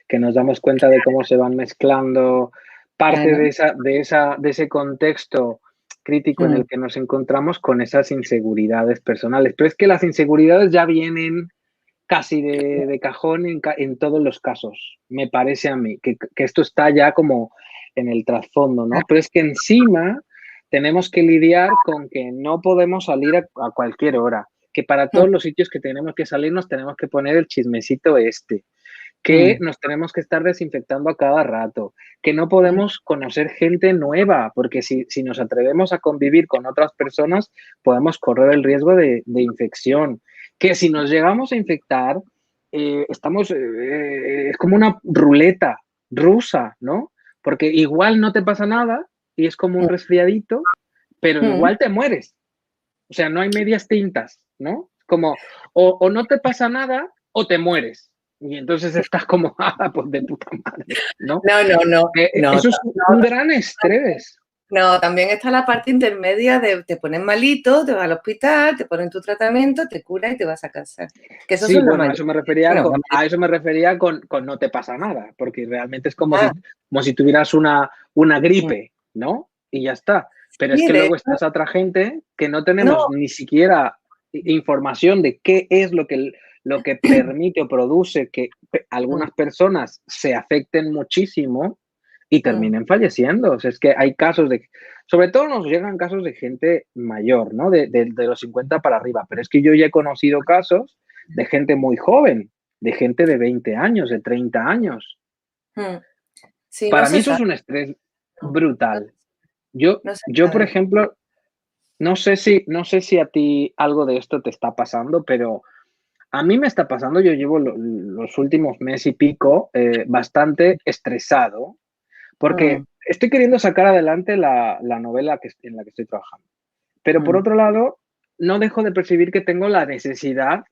que nos damos cuenta de cómo se van mezclando parte de ese contexto crítico en el que nos encontramos con esas inseguridades personales. Pero es que las inseguridades ya vienen casi de cajón en todos los casos, me parece a mí, que esto está ya como en el trasfondo, ¿no? Pero es que encima tenemos que lidiar con que no podemos salir a cualquier hora, que para todos los sitios que tenemos que salir nos tenemos que poner el chismecito que nos tenemos que estar desinfectando a cada rato, que no podemos conocer gente nueva, porque si nos atrevemos a convivir con otras personas, podemos correr el riesgo de infección, que si nos llegamos a infectar, es como una ruleta rusa, ¿no? Porque igual no te pasa nada y es como un resfriadito, pero igual te mueres. O sea, no hay medias tintas, ¿no? Como o no te pasa nada o te mueres. Y entonces estás como, pues de puta madre, ¿no? No. Eso es un gran estrés. No, también está la parte intermedia de te pones malito, te vas al hospital, te ponen tu tratamiento, te curas y te vas a casa. Que eso sí, son bueno, a eso me refería con no te pasa nada, porque realmente es como si tuvieras una gripe, ¿no? Y ya está. Pero es que luego está esa otra gente que no tenemos ni siquiera información de qué es lo que permite o produce que algunas personas se afecten muchísimo y terminen falleciendo. O sea, es que hay casos sobre todo nos llegan casos de gente mayor, ¿no? De los 50 para arriba, pero es que yo ya he conocido casos de gente muy joven, de gente de 20 años, de 30 años. Sí, para mí eso es un estrés brutal. Yo, por ejemplo, No sé si a ti algo de esto te está pasando, pero a mí me está pasando, yo llevo los últimos mes y pico bastante estresado porque Mm, estoy queriendo sacar adelante la novela en la que estoy trabajando. Pero por mm, otro lado, no dejo de percibir que tengo la necesidad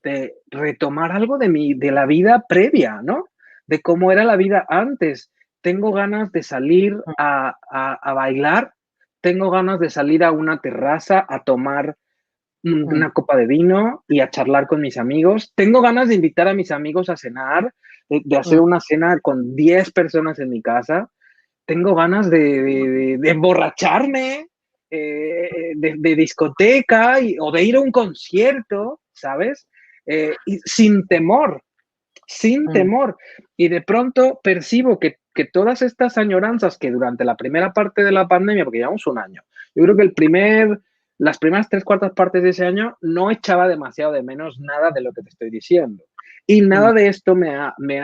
de retomar algo de la vida previa, ¿no? De cómo era la vida antes. Tengo ganas de salir a bailar, tengo ganas de salir a una terraza a tomar mm, una copa de vino y a charlar con mis amigos. Tengo ganas de invitar a mis amigos a cenar, de hacer mm, una cena con 10 personas en mi casa. Tengo ganas de emborracharme, de discoteca o de ir a un concierto, ¿sabes? Y sin mm, temor. Y de pronto percibo que todas estas añoranzas que durante la primera parte de la pandemia, porque llevamos un año, yo creo que las primeras 3/4 partes de ese año no echaba demasiado de menos nada de lo que te estoy diciendo. Y mm, nada de esto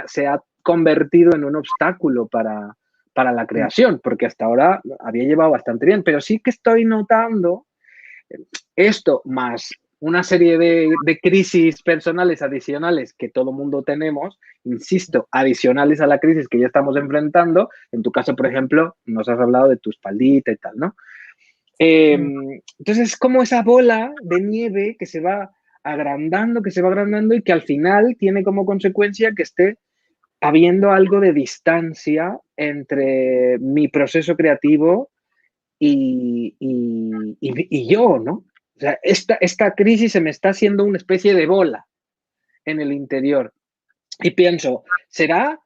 se ha convertido en un obstáculo para la mm, creación, porque hasta ahora había llevado bastante bien, pero sí que estoy notando esto más una serie de crisis personales adicionales que todo mundo tenemos, insisto, adicionales a la crisis que ya estamos enfrentando. En tu caso, por ejemplo, nos has hablado de tu espaldita y tal, ¿no? mm. Entonces es como esa bola de nieve que se va agrandando y que al final tiene como consecuencia que esté habiendo algo de distancia entre mi proceso creativo y yo, ¿no? O sea, esta crisis se me está haciendo una especie de bola en el interior. Y pienso, ¿será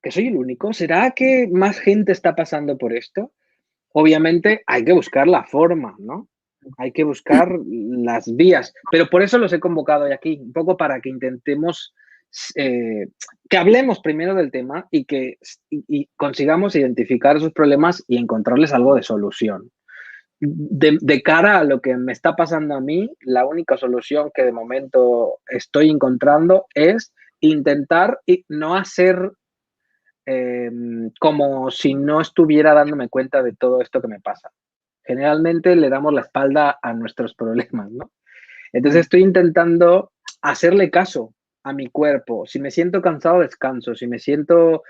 que soy el único? ¿Será que más gente está pasando por esto? Obviamente hay que buscar la forma, ¿no? Hay que buscar las vías. Pero por eso los he convocado hoy aquí, un poco para que intentemos, que hablemos primero del tema y consigamos identificar esos problemas y encontrarles algo de solución. De cara a lo que me está pasando a mí, la única solución que de momento estoy encontrando es intentar no hacer eh, como si no estuviera dándome cuenta de todo esto que me pasa. Generalmente le damos la espalda a nuestros problemas, ¿no? Entonces Mm. estoy intentando hacerle caso a mi cuerpo. Si me siento cansado, descanso. Si me siento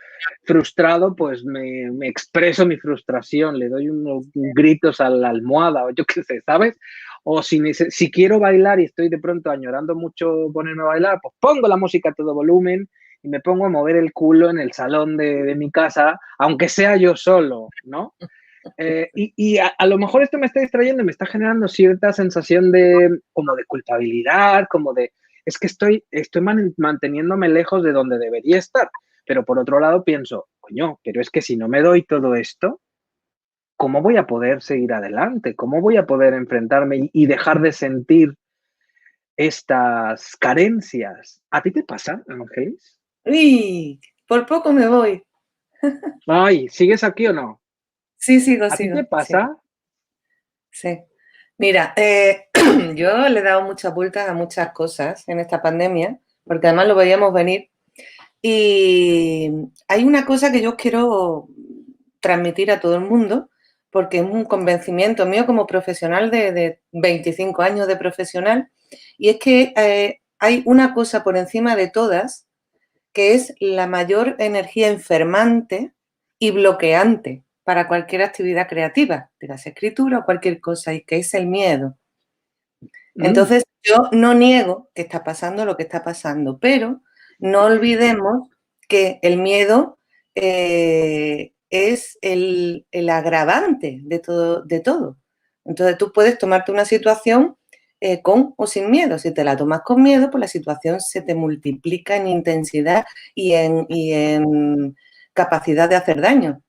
frustrado, pues me expreso mi frustración, le doy unos gritos a la almohada o yo qué sé, ¿sabes? O si quiero bailar y estoy de pronto añorando mucho ponerme a bailar, pues pongo la música a todo volumen y me pongo a mover el culo en el salón de mi casa, aunque sea yo solo, ¿no? A lo mejor esto me está distrayendo y me está generando cierta sensación como de culpabilidad, como de, es que estoy manteniéndome lejos de donde debería estar. Pero por otro lado pienso, coño, pero es que si no me doy todo esto, ¿cómo voy a poder seguir adelante? ¿Cómo voy a poder enfrentarme y dejar de sentir estas carencias? ¿A ti te pasa, Ángeles? Uy, por poco me voy. Ay, ¿sigues aquí o no? Sí, sigo, ¿A ti te sigo. Sí, pasa? sí. Mira, yo le he dado muchas vueltas a muchas cosas en esta pandemia, porque además lo veíamos venir. Y hay una cosa que yo quiero transmitir a todo el mundo, porque es un convencimiento mío como profesional de 25 años de profesional, y es que hay una cosa por encima de todas, que es la mayor energía enfermante y bloqueante para cualquier actividad creativa, de las escrituras o cualquier cosa, y que es el miedo. Mm, Entonces, yo no niego que está pasando lo que está pasando, pero no olvidemos que el miedo es el agravante de todo, de todo. Entonces, tú puedes tomarte una situación con o sin miedo. Si te la tomas con miedo, pues la situación se te multiplica en intensidad y en capacidad de hacer daño.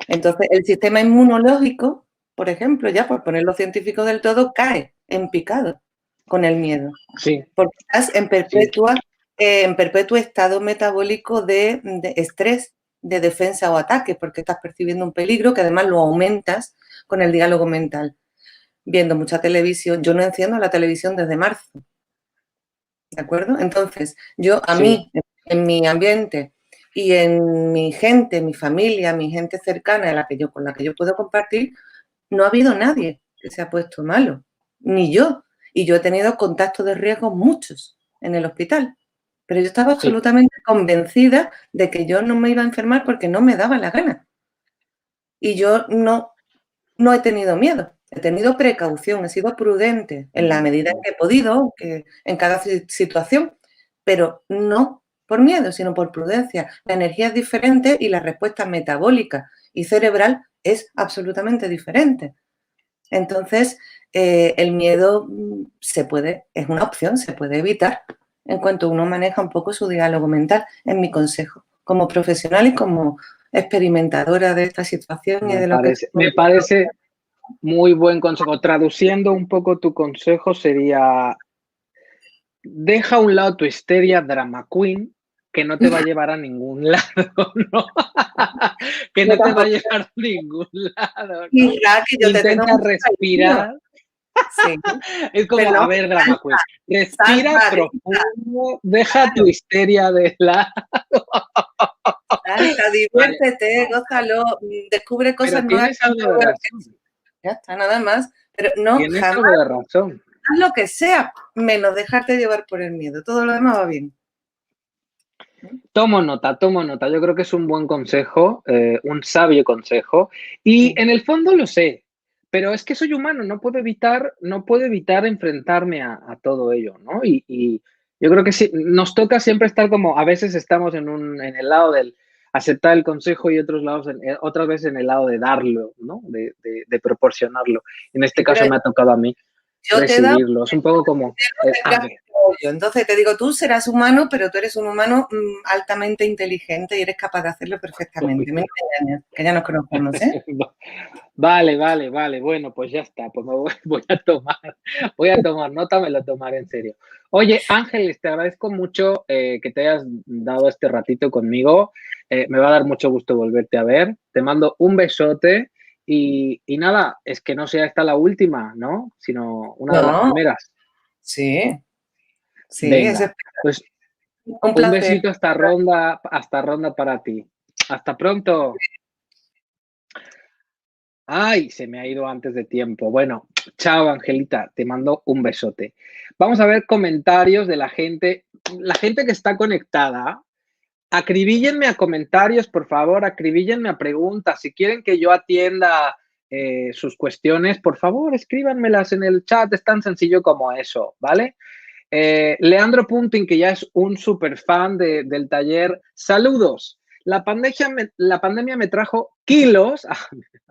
Entonces, el sistema inmunológico, por ejemplo, ya por ponerlo científico del todo, cae en picado con el miedo, sí, porque estás sí. en perpetuo estado metabólico de estrés, de defensa o ataque, porque estás percibiendo un peligro que además lo aumentas con el diálogo mental. Viendo mucha televisión, yo no enciendo la televisión desde marzo, ¿de acuerdo? Entonces, a Sí, mí, en mi ambiente y en mi gente, mi familia, mi gente cercana con la que yo puedo compartir, no ha habido nadie que se ha puesto malo, ni yo. Y yo he tenido contactos de riesgo muchos en el hospital, pero yo estaba absolutamente convencida de que yo no me iba a enfermar porque no me daba la gana. Y yo no he tenido miedo, he tenido precaución, he sido prudente en la medida en que he podido, en cada situación, pero no por miedo, sino por prudencia. La energía es diferente y la respuesta metabólica y cerebral es absolutamente diferente. Entonces, el miedo es una opción, se puede evitar en cuanto uno maneja un poco su diálogo mental, es mi consejo, como profesional y como experimentadora de esta situación y de lo que... Me parece muy buen consejo. Traduciendo un poco tu consejo sería, deja a un lado tu histeria drama queen, que no te va a llevar a ningún lado, ¿no? Que no te va a llevar a ningún lado, ¿no? Intenta respirar. Sí. Es como, a ver, drama queen, respira profundo, deja tu histeria de lado. Salta, diviértete, gózalo, descubre cosas nuevas. Tienes algo de razón. Ya está, nada más. Pero no, tienes jamás, algo de razón. haz lo que sea, menos dejarte llevar por el miedo. Todo lo demás va bien. Tomo nota. Yo creo que es un buen consejo, un sabio consejo. Y en el fondo lo sé, pero es que soy humano, no puedo evitar enfrentarme a todo ello, ¿no? Y yo creo que sí, nos toca siempre estar como, a veces estamos en el lado del aceptar el consejo y otras veces en el lado de darlo, ¿no? De proporcionarlo. En este caso me ha tocado a mí recibirlo. Es un poco como... Entonces te digo, tú serás humano, pero tú eres un humano altamente inteligente y eres capaz de hacerlo perfectamente. Que ya nos conocemos, ¿eh? Vale. Bueno, pues ya está. Pues me voy a tomar nota, me lo tomaré en serio. Oye, Ángeles, te agradezco mucho que te hayas dado este ratito conmigo. Me va a dar mucho gusto volverte a ver. Te mando un besote y nada, es que no sea esta la última, ¿no? Sino una de las primeras. Sí. Venga, pues un besito hasta ronda para ti. Hasta pronto. Ay, se me ha ido antes de tiempo. Bueno, chao, Angelita, te mando un besote. Vamos a ver comentarios de la gente que está conectada. Acribíllenme a comentarios, por favor, acribíllenme a preguntas. Si quieren que yo atienda sus cuestiones, por favor, escríbanmelas en el chat. Es tan sencillo como eso, ¿vale? Leandro Puntin, que ya es un súper fan del taller. Saludos. La pandemia me trajo kilos.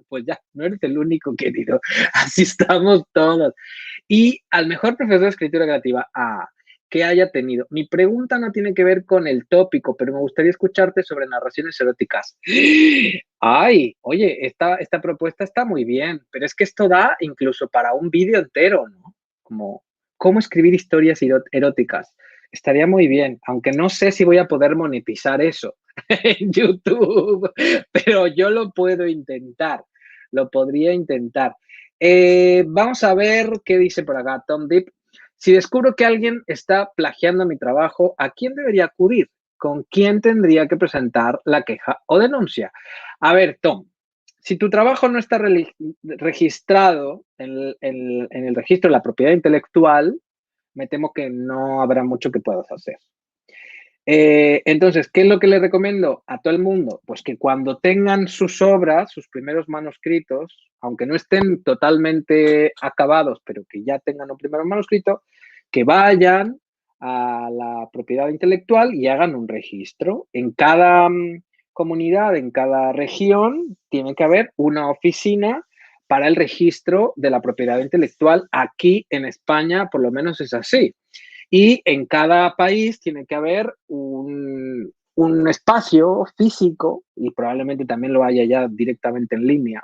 Pues ya, no eres el único, querido. Así estamos todos. Y al mejor profesor de escritura creativa que haya tenido. Mi pregunta no tiene que ver con el tópico, pero me gustaría escucharte sobre narraciones eróticas. Ay, oye, esta propuesta está muy bien, pero es que esto da incluso para un vídeo entero, ¿no? Como cómo escribir historias eróticas. Estaría muy bien, aunque no sé si voy a poder monetizar eso en YouTube, pero yo lo puedo intentar, lo podría intentar. Vamos a ver qué dice por acá Tom Deep. Si descubro que alguien está plagiando mi trabajo, ¿a quién debería acudir? ¿Con quién tendría que presentar la queja o denuncia? A ver, Tom, si tu trabajo no está registrado en el registro de la propiedad intelectual, me temo que no habrá mucho que puedas hacer. Entonces, ¿qué es lo que le recomiendo a todo el mundo? Pues que cuando tengan sus obras, sus primeros manuscritos, aunque no estén totalmente acabados, pero que ya tengan un primer manuscrito, que vayan a la propiedad intelectual y hagan un registro. En cada comunidad, en cada región, tiene que haber una oficina para el registro de la propiedad intelectual. Aquí en España, por lo menos es así. Y en cada país tiene que haber un espacio físico, y probablemente también lo haya ya directamente en línea,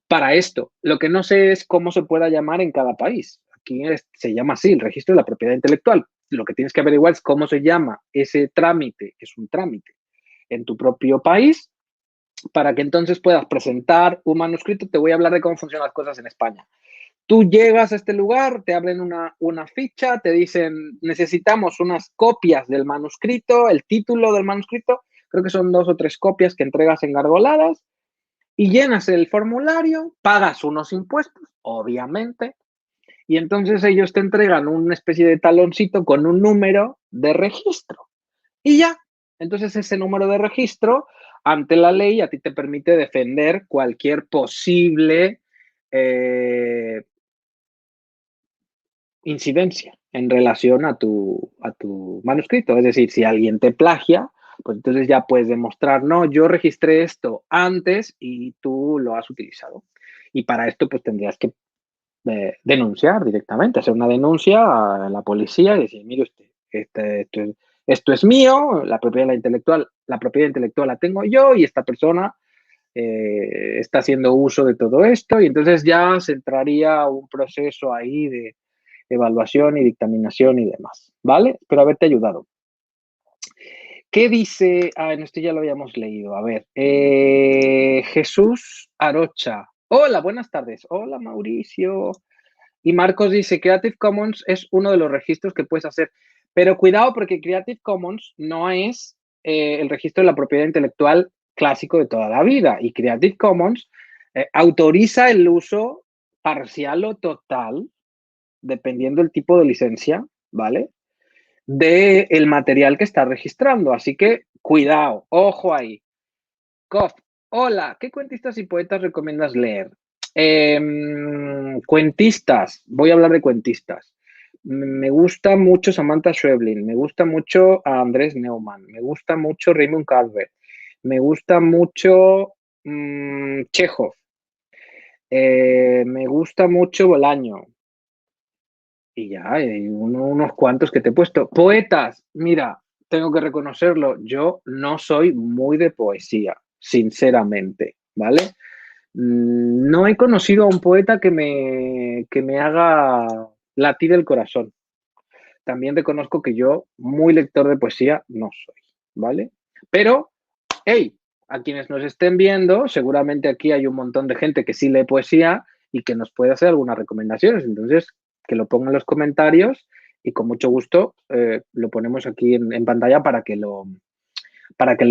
para esto. Lo que no sé es cómo se pueda llamar en cada país. Aquí se llama así, el registro de la propiedad intelectual. Lo que tienes que averiguar es cómo se llama ese trámite, que es un trámite, en tu propio país, para que entonces puedas presentar un manuscrito. Te voy a hablar de cómo funcionan las cosas en España. Tú llegas a este lugar, te abren una ficha, te dicen, necesitamos unas copias del manuscrito, el título del manuscrito, creo que son 2 o 3 copias que entregas engargoladas, y llenas el formulario, pagas unos impuestos, obviamente, y entonces ellos te entregan una especie de taloncito con un número de registro y ya. Entonces ese número de registro ante la ley a ti te permite defender cualquier posible incidencia en relación a tu manuscrito. Es decir, si alguien te plagia, pues entonces ya puedes demostrar, no, yo registré esto antes y tú lo has utilizado. Y para esto pues tendrías que denunciar directamente, hacer una denuncia a la policía y decir, mire usted, esto es mío, la propiedad intelectual la tengo yo y esta persona está haciendo uso de todo esto y entonces ya se entraría un proceso ahí de evaluación y dictaminación y demás, ¿vale? Espero haberte ayudado. ¿Qué dice? Ah, no, esto ya lo habíamos leído. A ver, Jesús Arocha. Hola, buenas tardes. Hola, Mauricio. Y Marcos dice, Creative Commons es uno de los registros que puedes hacer. Pero cuidado porque Creative Commons no es el registro de la propiedad intelectual clásico de toda la vida. Y Creative Commons autoriza el uso parcial o total, dependiendo del tipo de licencia, ¿vale? Del material que está registrando. Así que cuidado, ojo ahí. Kof, hola, ¿qué cuentistas y poetas recomiendas leer? Cuentistas, voy a hablar de cuentistas. Me gusta mucho Samantha Schweblin, me gusta mucho a Andrés Neumann, me gusta mucho Raymond Carver, me gusta mucho Chekhov, me gusta mucho Bolaño. Y ya, hay unos cuantos que te he puesto. Poetas, mira, tengo que reconocerlo, yo no soy muy de poesía, sinceramente, ¿vale? No he conocido a un poeta que me haga latir el corazón. También reconozco que yo, muy lector de poesía, no soy, ¿vale? Pero, hey, a quienes nos estén viendo, seguramente aquí hay un montón de gente que sí lee poesía y que nos puede hacer algunas recomendaciones. Entonces, que lo pongan en los comentarios y con mucho gusto lo ponemos aquí en pantalla para que lo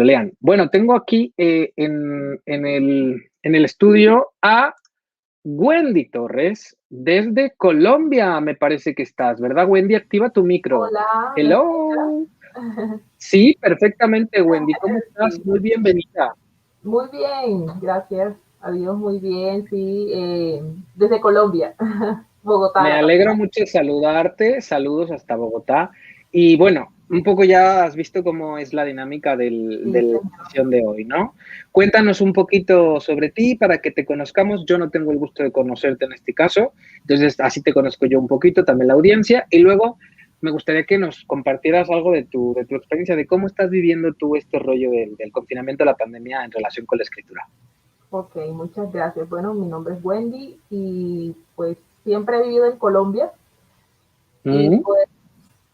lean. Bueno, tengo aquí en el estudio a Wendy Torres desde Colombia, me parece que estás, ¿verdad, Wendy? Activa tu micro. Hola, ¿me Hello. escuchas? Sí, perfectamente, Wendy. ¿Cómo estás? Sí, Muy bienvenida. muy bien, gracias. Adiós, muy bien, sí. Desde Colombia, Bogotá, Me la alegra capital. mucho saludarte. Saludos hasta Bogotá. Y bueno, un poco ya has visto cómo es la dinámica de Sí, la señor. sesión de hoy, ¿no? Cuéntanos un poquito sobre ti para que te conozcamos. Yo no tengo el gusto de conocerte en este caso, entonces así te conozco yo un poquito, también la audiencia. Y luego me gustaría que nos compartieras algo de tu experiencia, de cómo estás viviendo tú este rollo del confinamiento, de la pandemia en relación con la escritura. Ok, muchas gracias. Bueno, mi nombre es Wendy y pues siempre he vivido en Colombia y Mm, pues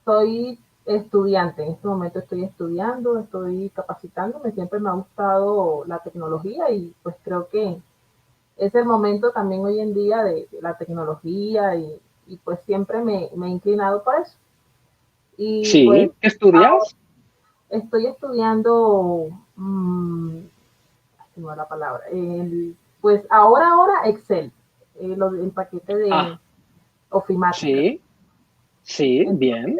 soy estudiante. En este momento estoy estudiando, estoy capacitándome. Siempre me ha gustado la tecnología y pues creo que es el momento también hoy en día de la tecnología y pues siempre me he inclinado por eso. Y pues sí, ¿qué ahora estudias? estoy estudiando, no va la palabra, pues ahora Excel, el paquete de Ah, ofimática. sí, sí, bien.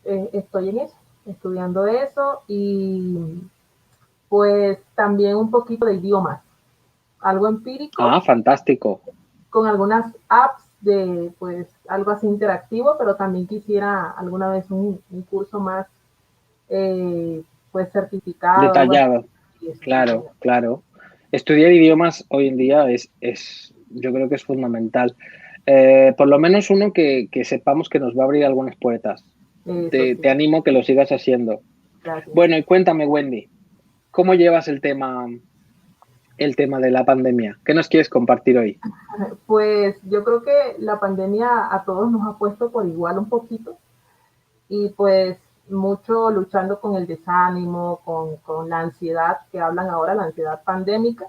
Entonces, estoy en eso, estudiando eso y pues también un poquito de idiomas, algo empírico Ah, fantástico. con algunas apps de pues algo así interactivo, pero también quisiera alguna vez un curso más pues certificado, algo así. Detallado, Y eso, sí, claro, señor. claro. Estudiar idiomas hoy en día yo creo que es fundamental. Por lo menos uno que sepamos que nos va a abrir algunas puertas. Eso Te, sí, te animo a que lo sigas haciendo. gracias. Bueno, y cuéntame, Wendy, ¿cómo llevas el tema de la pandemia? ¿Qué nos quieres compartir hoy? Pues yo creo que la pandemia a todos nos ha puesto por igual un poquito y pues mucho luchando con el desánimo, con la ansiedad que hablan ahora, la ansiedad pandémica.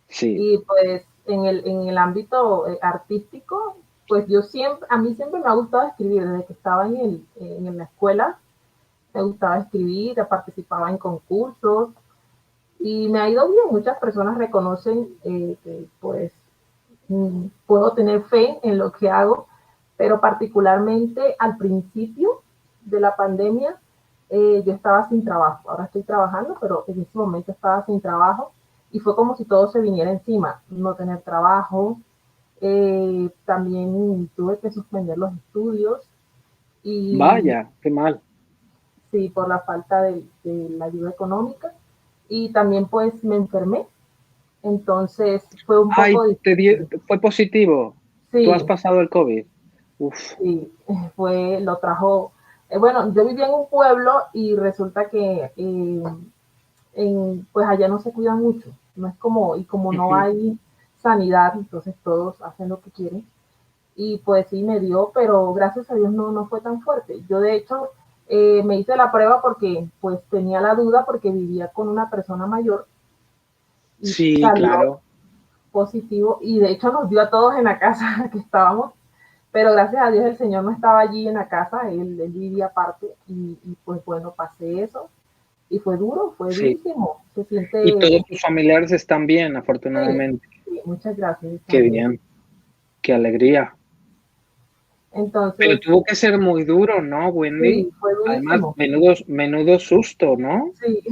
Sí. Y pues en el ámbito artístico, pues yo siempre, a mí siempre me ha gustado escribir, desde que estaba en la escuela, me gustaba escribir, participaba en concursos y me ha ido bien. Muchas personas reconocen que pues puedo tener fe en lo que hago, pero particularmente al principio de la pandemia yo estaba sin trabajo. Ahora estoy trabajando, pero en ese momento estaba sin trabajo y fue como si todo se viniera encima. No tener trabajo, también tuve que suspender los estudios y Vaya, qué mal. sí, por la falta de la ayuda económica y también pues me enfermé, entonces fue un poco Ay, difícil. fue positivo. Tú has Sí, pasado el COVID. Uf, sí, lo trajo. Bueno, yo vivía en un pueblo y resulta que pues allá no se cuidan mucho, no es como, y como no ujú. hay sanidad, entonces todos hacen lo que quieren. Y pues sí me dio, pero gracias a Dios no fue tan fuerte. Yo de hecho me hice la prueba porque pues tenía la duda porque vivía con una persona mayor y Sí, salió claro. positivo y de hecho nos dio a todos en la casa que estábamos, pero gracias a Dios el Señor no estaba allí en la casa, él vivía aparte y pues bueno, pasé eso y fue duro, fue Sí. durísimo. Se Y siente, todos tus familiares están bien, sí, afortunadamente. sí, muchas gracias Qué también. bien, qué alegría. Pero Entonces, tuvo que ser muy duro, ¿no, Wendy? sí, fue Además, durísimo. menudo susto, ¿no? Sí,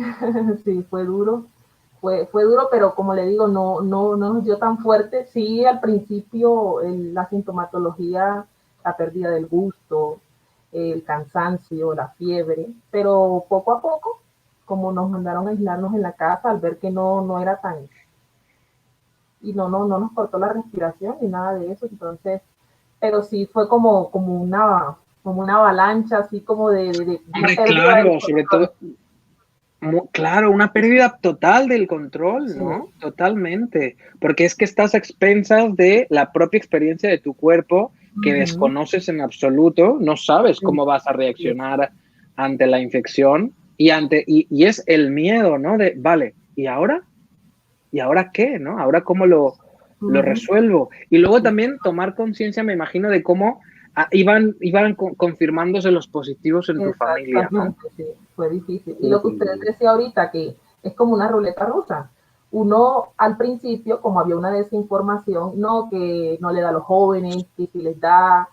sí, fue duro. Fue duro, pero como le digo, no nos dio tan fuerte. Sí, al principio la sintomatología, la pérdida del gusto, el cansancio, la fiebre, pero poco a poco, como nos mandaron a aislarnos en la casa, al ver que no era tan, y no nos cortó la respiración ni nada de eso, entonces, pero sí fue como una avalancha, así como de una Hombre, pérdida del claro, sobre control. todo, claro, una pérdida total del control, Sí, ¿no? Totalmente. Porque es que estás a expensas de la propia experiencia de tu cuerpo que ujú, desconoces en absoluto, no sabes sí, cómo vas a sí, reaccionar ante la infección y es el miedo, ¿no? De, vale, ¿y ahora? ¿Y ahora qué? ¿No? ¿Ahora cómo lo ujú, resuelvo? Y luego sí, también tomar conciencia, me imagino, de cómo iban confirmándose los positivos en tu familia, ¿no? exactamente, sí, fue difícil. Y lo que usted Uy, decía ahorita, que es como una ruleta rusa. Uno al principio, como había una desinformación, no, que no le da a los jóvenes, que si les da,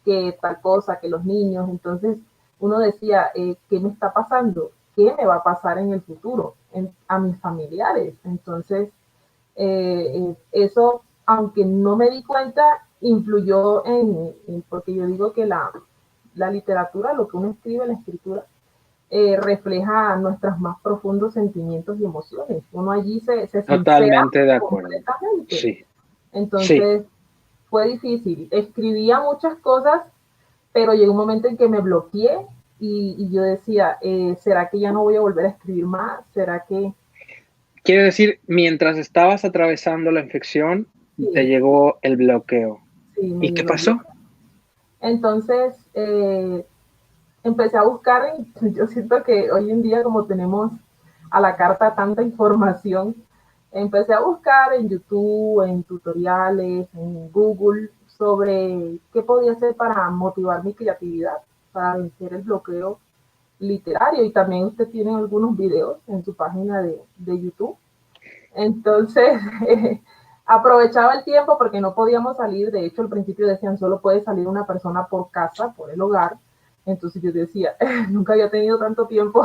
que tal cosa, que los niños, entonces uno decía, ¿qué me está pasando? ¿Qué me va a pasar en el futuro a mis familiares? Entonces, eso, aunque no me di cuenta, influyó porque yo digo que la literatura, lo que uno escribe, la escritura, refleja nuestros más profundos sentimientos y emociones. Uno allí se sincera totalmente de acuerdo. completamente. Sí, sí. Entonces, fue difícil. Escribía muchas cosas, pero llegó un momento en que me bloqueé y yo decía, ¿será que ya no voy a volver a escribir más? ¿Será que Quiere decir, mientras estabas atravesando la infección, te sí, llegó el bloqueo. sí, me ¿Y qué llegó el pasó? bloqueo? Entonces, empecé a buscar, yo siento que hoy en día como tenemos a la carta tanta información, empecé a buscar en YouTube, en tutoriales, en Google, sobre qué podía hacer para motivar mi creatividad, para vencer el bloqueo literario. Y también usted tiene algunos videos en su página de YouTube. Entonces, aprovechaba el tiempo porque no podíamos salir. De hecho, al principio decían solo puede salir una persona por casa, por el hogar. Entonces yo decía, nunca había tenido tanto tiempo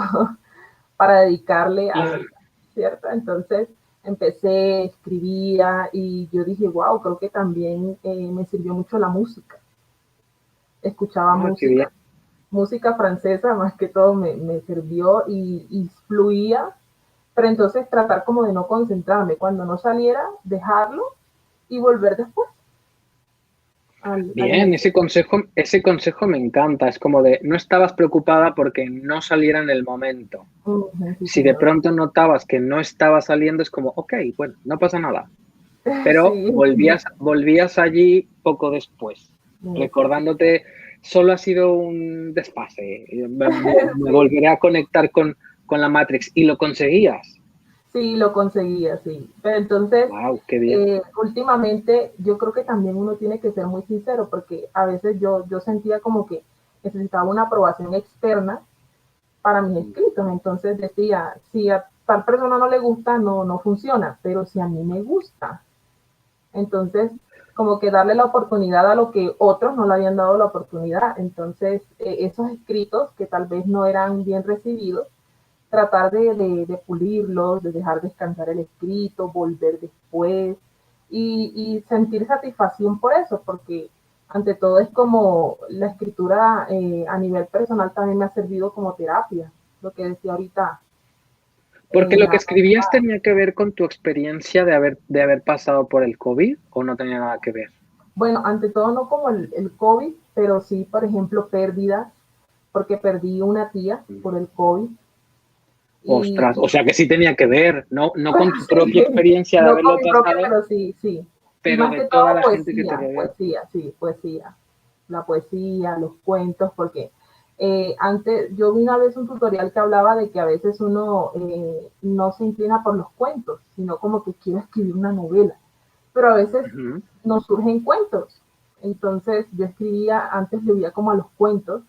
para dedicarle a Claro. leer, ¿cierto? Entonces empecé, escribía y yo dije, wow, creo que también me sirvió mucho la música. Escuchaba Ah, qué bien. música francesa más que todo me sirvió y fluía, pero entonces tratar como de no concentrarme, cuando no saliera, dejarlo y volver después al Bien, ejercicio. ese consejo me encanta. Es como de, no estabas preocupada porque no saliera en el momento. Sí, Si de señor. pronto notabas que no estaba saliendo, es como, ok, bueno, no pasa nada. Pero Sí, volvías allí poco después, exacto. recordándote, solo ha sido un desfase, me Sí, volveré a conectar con la Matrix y lo conseguías. sí, lo conseguía, sí. Pero entonces, Wow, qué bien. últimamente, yo creo que también uno tiene que ser muy sincero, porque a veces yo sentía como que necesitaba una aprobación externa para mis escritos. Entonces decía, si tal persona no le gusta, no funciona, pero si a mí me gusta, entonces como que darle la oportunidad a lo que otros no le habían dado la oportunidad. Entonces, esos escritos que tal vez no eran bien recibidos, tratar de pulirlos, de dejar descansar el escrito, volver después y sentir satisfacción por eso, porque ante todo es como la escritura a nivel personal también me ha servido como terapia, lo que decía ahorita. Porque lo que escribías tenía que ver con tu experiencia de haber pasado por el COVID, ¿o no tenía nada que ver? Bueno, ante todo no como el COVID, pero sí, por ejemplo, pérdidas, porque perdí una tía por el COVID. Ostras, o sea que sí tenía que ver, no Bueno, con tu sí, propia experiencia de no con haberlo mi propia, pasado, pero sí, sí. Y pero más de que toda todo la gente que te poesía, rodea. poesía, sí, poesía. La poesía, los cuentos, porque antes yo vi una vez un tutorial que hablaba de que a veces uno no se inclina por los cuentos, sino como que quiere escribir una novela. Pero a veces Uh-huh. nos surgen cuentos. Entonces yo escribía, antes leía como a los cuentos,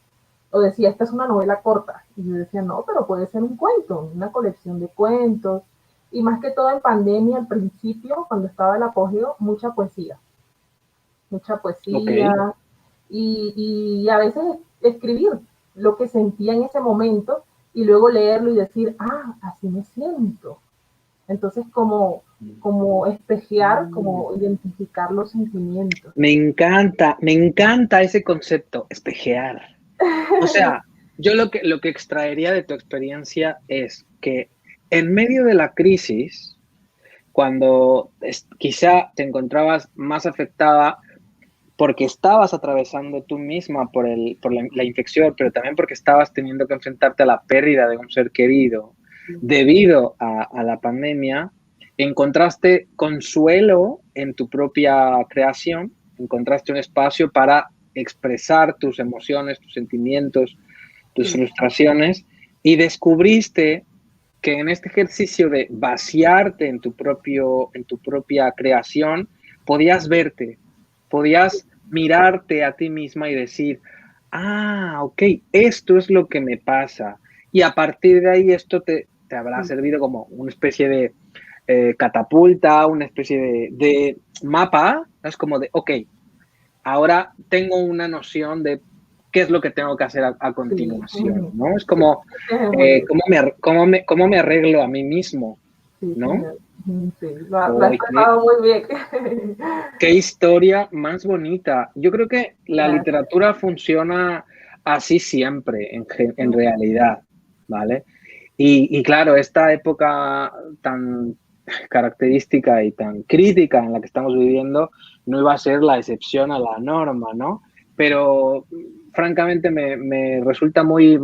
o decía, esta es una novela corta. Y yo decía, no, pero puede ser un cuento, una colección de cuentos. Y más que todo en pandemia, al principio, cuando estaba el apogeo, mucha Ok. poesía y a veces escribir lo que sentía en ese momento y luego leerlo y decir, ah, así me siento. Entonces, como espejear, como identificar los sentimientos. Me encanta ese concepto, espejear. O sea, yo lo que extraería de tu experiencia es que en medio de la crisis, cuando quizá te encontrabas más afectada porque estabas atravesando tú misma por la infección, pero también porque estabas teniendo que enfrentarte a la pérdida de un ser querido debido a la pandemia, encontraste consuelo en tu propia creación, encontraste un espacio para expresar tus emociones, tus sentimientos, tus frustraciones y descubriste que en este ejercicio de vaciarte en tu propia creación, podías verte, podías mirarte a ti misma y decir, ah, ok, esto es lo que me pasa. Y a partir de ahí esto te habrá servido como una especie de catapulta, una especie de mapa, es como de, ok, ahora tengo una noción de qué es lo que tengo que hacer a Sí, continuación, ¿no? Es sí, como, muy bien. cómo me arreglo a mí mismo, Sí, ¿no? señor. Sí, lo ha ¡Ay, expresado muy bien. qué historia más bonita! Yo creo que la Gracias. literatura funciona así siempre, en realidad, ¿vale? Y claro, esta época tan característica y tan crítica en la que estamos viviendo no iba a ser la excepción a la norma, ¿no? Pero francamente me resulta muy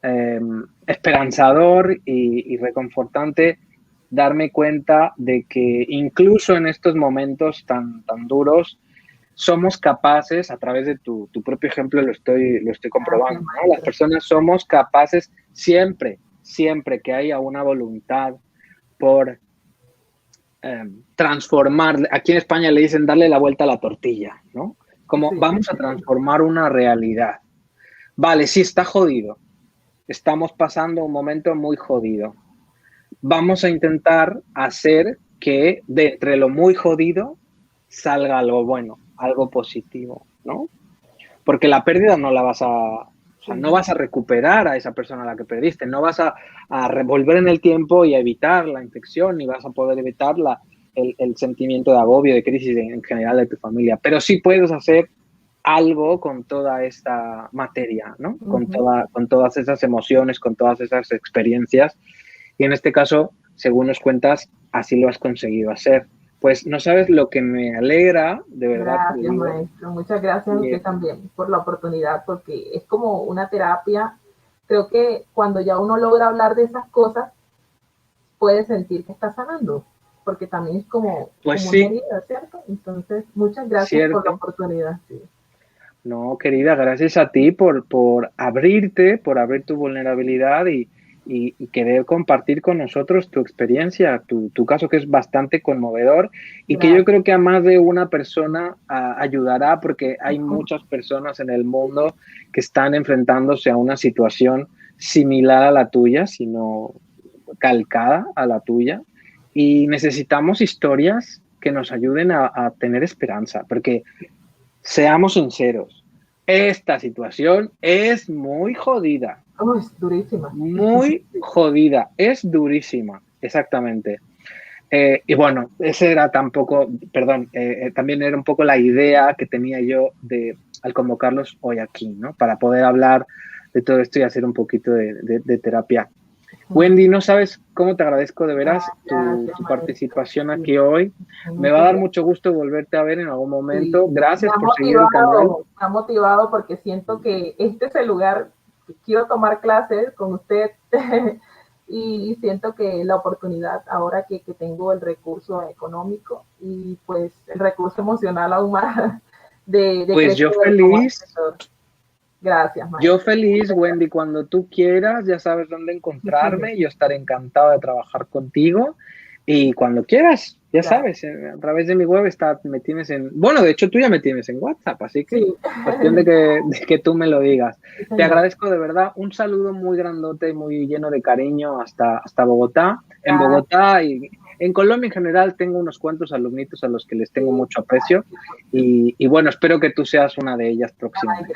eh, esperanzador y reconfortante darme cuenta de que incluso en estos momentos tan duros, somos capaces, a través de tu propio ejemplo lo estoy Gracias, comprobando, ¿no? Las maestro. personas somos capaces siempre que haya una voluntad por transformar, aquí en España le dicen darle la vuelta a la tortilla, ¿no? Como Sí, vamos a transformar una realidad. Vale, sí, está jodido. Estamos pasando un momento muy jodido. Vamos a intentar hacer que de entre lo muy jodido salga algo bueno, algo positivo, ¿no? Porque la pérdida no la vas o sea, no sí, vas a recuperar a esa persona a la que perdiste, no vas a revolver en el tiempo y a evitar la infección, ni vas a poder evitar el sentimiento de agobio, de crisis en general de tu familia, pero sí puedes hacer algo con toda esta materia, ¿no? Con todas esas emociones, con todas esas experiencias. Y en este caso, según nos cuentas, así lo has conseguido hacer. Pues no sabes lo que me alegra, de verdad te lo gracias, digo. maestro. Muchas gracias a Y, usted también por la oportunidad, porque es como una terapia. Creo que cuando ya uno logra hablar de esas cosas, puede sentir que está sanando, porque también es pues como una sí, herida, ¿cierto? Entonces, muchas gracias por la cierto. oportunidad. Sí. No, querida, gracias a ti por abrirte, por abrir tu vulnerabilidad y querer compartir con nosotros tu experiencia, tu caso que es bastante conmovedor y que yo Gracias. creo que a más de una persona ayudará porque hay muchas personas en el mundo que están enfrentándose a una situación similar a la tuya, sino calcada a la tuya y necesitamos historias que nos ayuden a tener esperanza, porque seamos sinceros, esta situación es muy jodida. Oh, es durísima. Muy jodida, es durísima, exactamente. Y bueno, ese era también era un poco la idea que tenía yo al convocarlos hoy aquí, ¿no? Para poder hablar de todo esto y hacer un poquito de terapia. Wendy, no sabes cómo te agradezco de veras tu participación aquí hoy. Me va a dar mucho gusto volverte a ver en algún momento. Gracias por seguir el canal. Me ha motivado porque siento que este es el lugar que quiero tomar clases con usted y siento que la oportunidad ahora que tengo el recurso económico y pues el recurso emocional aún más de pues yo feliz. Gracias, Mike. Yo feliz, Wendy, cuando tú quieras, ya sabes dónde encontrarme, yo estaré encantado de trabajar contigo y cuando quieras, ya sabes, a través de mi web me tienes bueno, de hecho tú ya me tienes en WhatsApp, así que cuestión de que tú me lo digas. Te agradezco de verdad, un saludo muy grandote, muy lleno de cariño hasta Bogotá. En Bogotá y en Colombia en general tengo unos cuantos alumnitos a los que les tengo mucho aprecio y bueno, espero que tú seas una de ellas próximamente.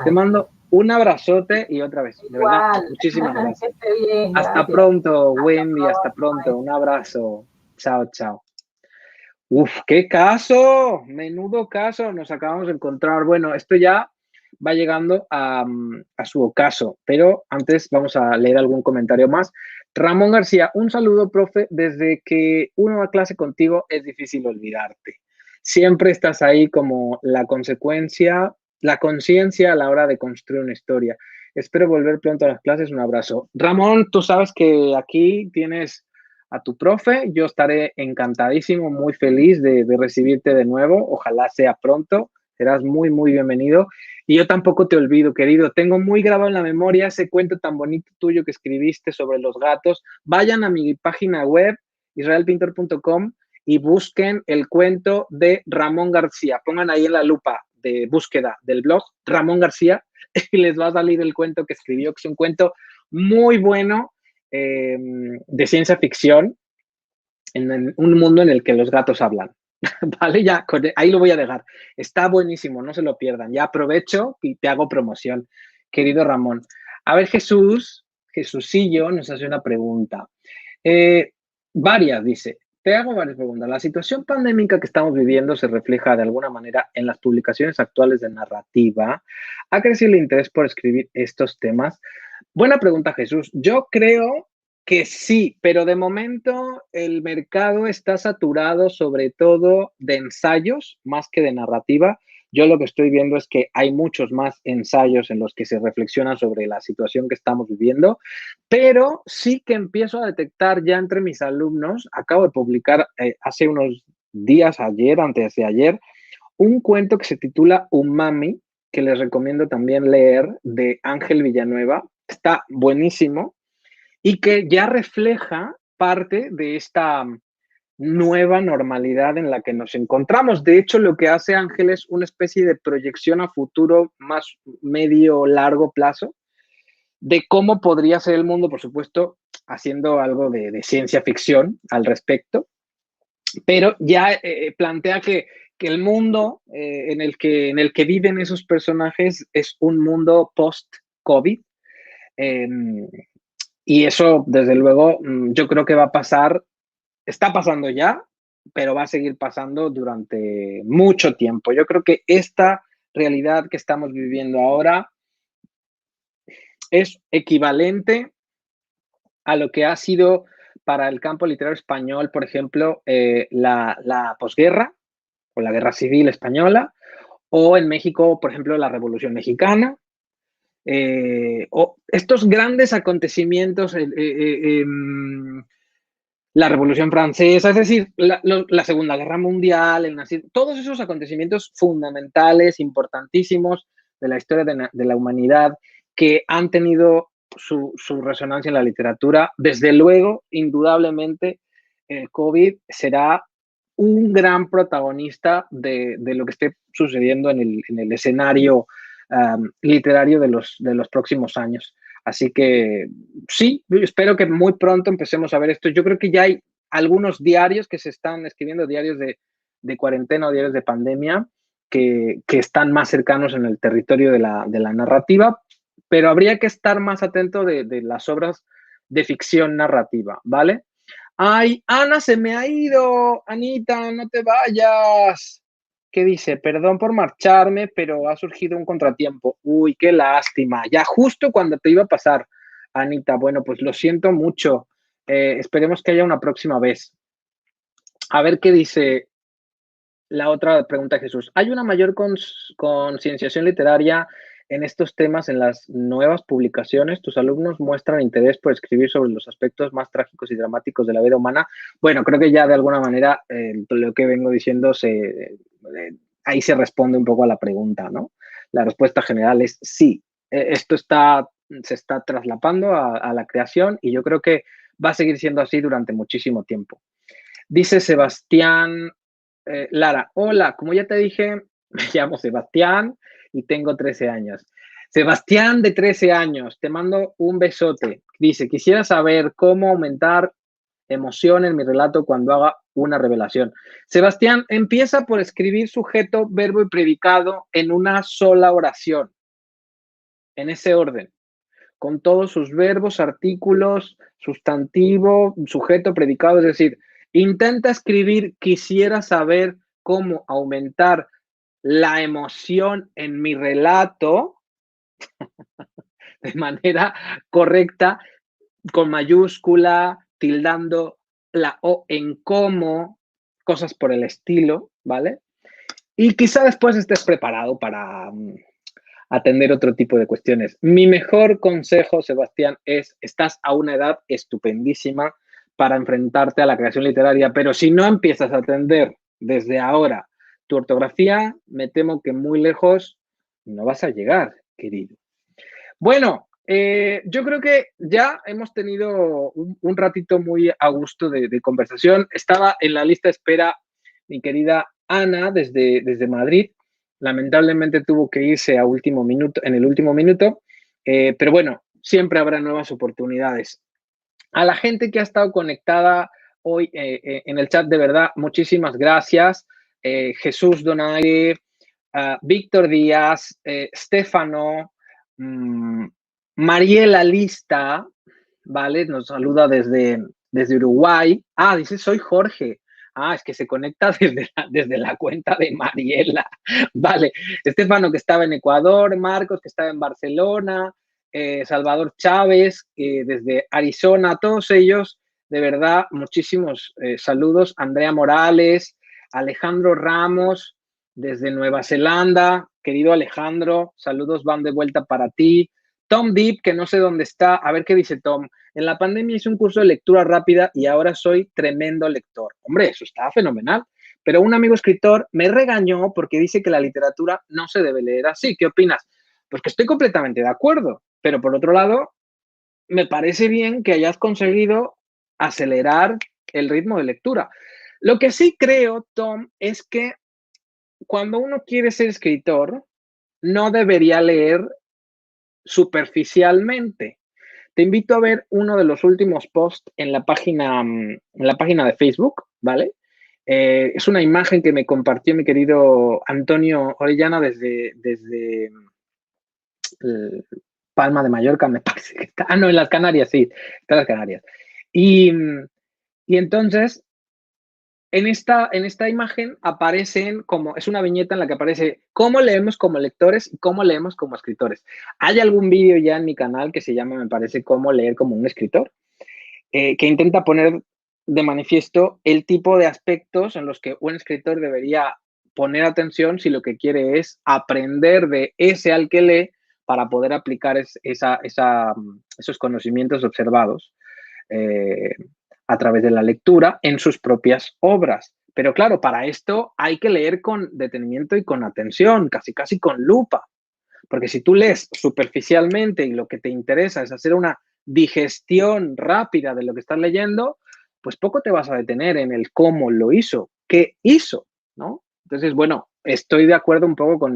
Te mando un abrazote y otra vez, de verdad, muchísimas gracias. Hasta pronto, Wendy, hasta pronto, un abrazo. Chao, chao. Uf, qué caso, menudo caso nos acabamos de encontrar. Bueno, esto ya va llegando a su ocaso, pero antes vamos a leer algún comentario más. Ramón García, un saludo, profe. Desde que uno va a clase contigo es difícil olvidarte. Siempre estás ahí como la consecuencia, la conciencia a la hora de construir una historia. Espero volver pronto a las clases. Un abrazo. Ramón, tú sabes que aquí tienes a tu profe. Yo estaré encantadísimo, muy feliz de recibirte de nuevo. Ojalá sea pronto. Serás muy, muy bienvenido. Y yo tampoco te olvido, querido. Tengo muy grabado en la memoria ese cuento tan bonito tuyo que escribiste sobre los gatos. Vayan a mi página web, israelpintor.com, y busquen el cuento de Ramón García. Pongan ahí en la lupa de búsqueda del blog Ramón García y les va a salir el cuento que escribió, que es un cuento muy bueno de ciencia ficción en un mundo en el que los gatos hablan. Vale, ya, ahí lo voy a dejar. Está buenísimo, no se lo pierdan. Ya aprovecho y te hago promoción, querido Ramón. A ver, Jesucillo nos hace una pregunta. Dice, te hago varias preguntas. La situación pandémica que estamos viviendo se refleja de alguna manera en las publicaciones actuales de narrativa. ¿Ha crecido el interés por escribir estos temas? Buena pregunta, Jesús. Yo creo que sí, pero de momento el mercado está saturado sobre todo de ensayos más que de narrativa. Yo lo que estoy viendo es que hay muchos más ensayos en los que se reflexiona sobre la situación que estamos viviendo, pero sí que empiezo a detectar ya entre mis alumnos, acabo de publicar hace unos días, antes de ayer, un cuento que se titula Umami, que les recomiendo también leer, de Ángel Villanueva. Está buenísimo y que ya refleja parte de esta nueva normalidad en la que nos encontramos. De hecho, lo que hace Ángel es una especie de proyección a futuro más medio largo plazo de cómo podría ser el mundo, por supuesto, haciendo algo de ciencia ficción al respecto, pero ya plantea que el mundo en el que viven esos personajes es un mundo post-COVID. Y eso, desde luego, yo creo que va a pasar, está pasando ya, pero va a seguir pasando durante mucho tiempo. Yo creo que esta realidad que estamos viviendo ahora es equivalente a lo que ha sido para el campo literario español, por ejemplo, la posguerra o la guerra civil española, o en México, por ejemplo, la Revolución Mexicana. O estos grandes acontecimientos, la Revolución Francesa, es decir, la Segunda Guerra Mundial, todos esos acontecimientos fundamentales, importantísimos de la historia de la humanidad, que han tenido su resonancia en la literatura. Desde luego, indudablemente, el COVID será un gran protagonista de lo que esté sucediendo en el escenario literario de los próximos años. Así que sí, espero que muy pronto empecemos a ver esto. Yo creo que ya hay algunos diarios que se están escribiendo, diarios de cuarentena o diarios de pandemia, que están más cercanos en el territorio de la narrativa, pero habría que estar más atento de las obras de ficción narrativa, ¿vale? ¡Ay, Ana, se me ha ido! Anita, no te vayas. ¿Qué dice? Perdón por marcharme, pero ha surgido un contratiempo. Uy, qué lástima. Ya justo cuando te iba a pasar, Anita. Bueno, pues lo siento mucho. Esperemos que haya una próxima vez. A ver qué dice la otra pregunta de Jesús. ¿Hay una mayor concienciación literaria en estos temas en las nuevas publicaciones? ¿Tus alumnos muestran interés por escribir sobre los aspectos más trágicos y dramáticos de la vida humana? Bueno, creo que ya de alguna manera lo que vengo diciendo ahí se responde un poco a la pregunta, ¿no? La respuesta general es sí. Esto se está traslapando a la creación y yo creo que va a seguir siendo así durante muchísimo tiempo. Dice Sebastián Lara, hola, como ya te dije, me llamo Sebastián y tengo 13 años. Sebastián de 13 años, te mando un besote. Dice, quisiera saber cómo aumentar emoción en mi relato cuando haga una revelación. Sebastián, empieza por escribir sujeto, verbo y predicado en una sola oración, en ese orden, con todos sus verbos, artículos, sustantivo, sujeto, predicado, es decir, intenta escribir, quisiera saber cómo aumentar la emoción en mi relato de manera correcta, con mayúscula, tildando la O en cómo, cosas por el estilo, ¿vale? Y quizá después estés preparado para atender otro tipo de cuestiones. Mi mejor consejo, Sebastián, estás a una edad estupendísima para enfrentarte a la creación literaria, pero si no empiezas a atender desde ahora tu ortografía, me temo que muy lejos no vas a llegar, querido. Bueno, yo creo que ya hemos tenido un ratito muy a gusto de conversación. Estaba en la lista de espera mi querida Ana desde Madrid. Lamentablemente tuvo que irse en el último minuto, pero bueno, siempre habrá nuevas oportunidades. A la gente que ha estado conectada hoy en el chat, de verdad, muchísimas gracias. Jesús Donaire, Víctor Díaz, Stefano, Mariela Lista, ¿vale? Nos saluda desde Uruguay. Ah, dice, soy Jorge. Ah, es que se conecta desde la cuenta de Mariela. Vale. Estefano, que estaba en Ecuador, Marcos, que estaba en Barcelona, Salvador Chávez, desde Arizona, todos ellos, de verdad, muchísimos saludos. Andrea Morales, Alejandro Ramos, desde Nueva Zelanda, querido Alejandro, saludos van de vuelta para ti. Tom Deep, que no sé dónde está, a ver qué dice Tom. En la pandemia hice un curso de lectura rápida y ahora soy tremendo lector. Hombre, eso está fenomenal. Pero un amigo escritor me regañó porque dice que la literatura no se debe leer así. ¿Qué opinas? Pues que estoy completamente de acuerdo. Pero por otro lado, me parece bien que hayas conseguido acelerar el ritmo de lectura. Lo que sí creo, Tom, es que cuando uno quiere ser escritor, no debería leer superficialmente. Te invito a ver uno de los últimos posts en la página de Facebook, ¿vale? Es una imagen que me compartió mi querido Antonio Orellana desde Palma de Mallorca, me parece que está. Ah, no, en las Canarias, sí, está en las Canarias. Y entonces, en esta imagen aparecen es una viñeta en la que aparece cómo leemos como lectores y cómo leemos como escritores. Hay algún vídeo ya en mi canal que se llama, me parece, cómo leer como un escritor, que intenta poner de manifiesto el tipo de aspectos en los que un escritor debería poner atención si lo que quiere es aprender de ese al que lee para poder aplicar esos conocimientos observados a través de la lectura en sus propias obras. Pero claro, para esto hay que leer con detenimiento y con atención, casi con lupa. Porque si tú lees superficialmente y lo que te interesa es hacer una digestión rápida de lo que estás leyendo, pues poco te vas a detener en el cómo lo hizo, qué hizo, ¿no? Entonces, bueno, estoy de acuerdo un poco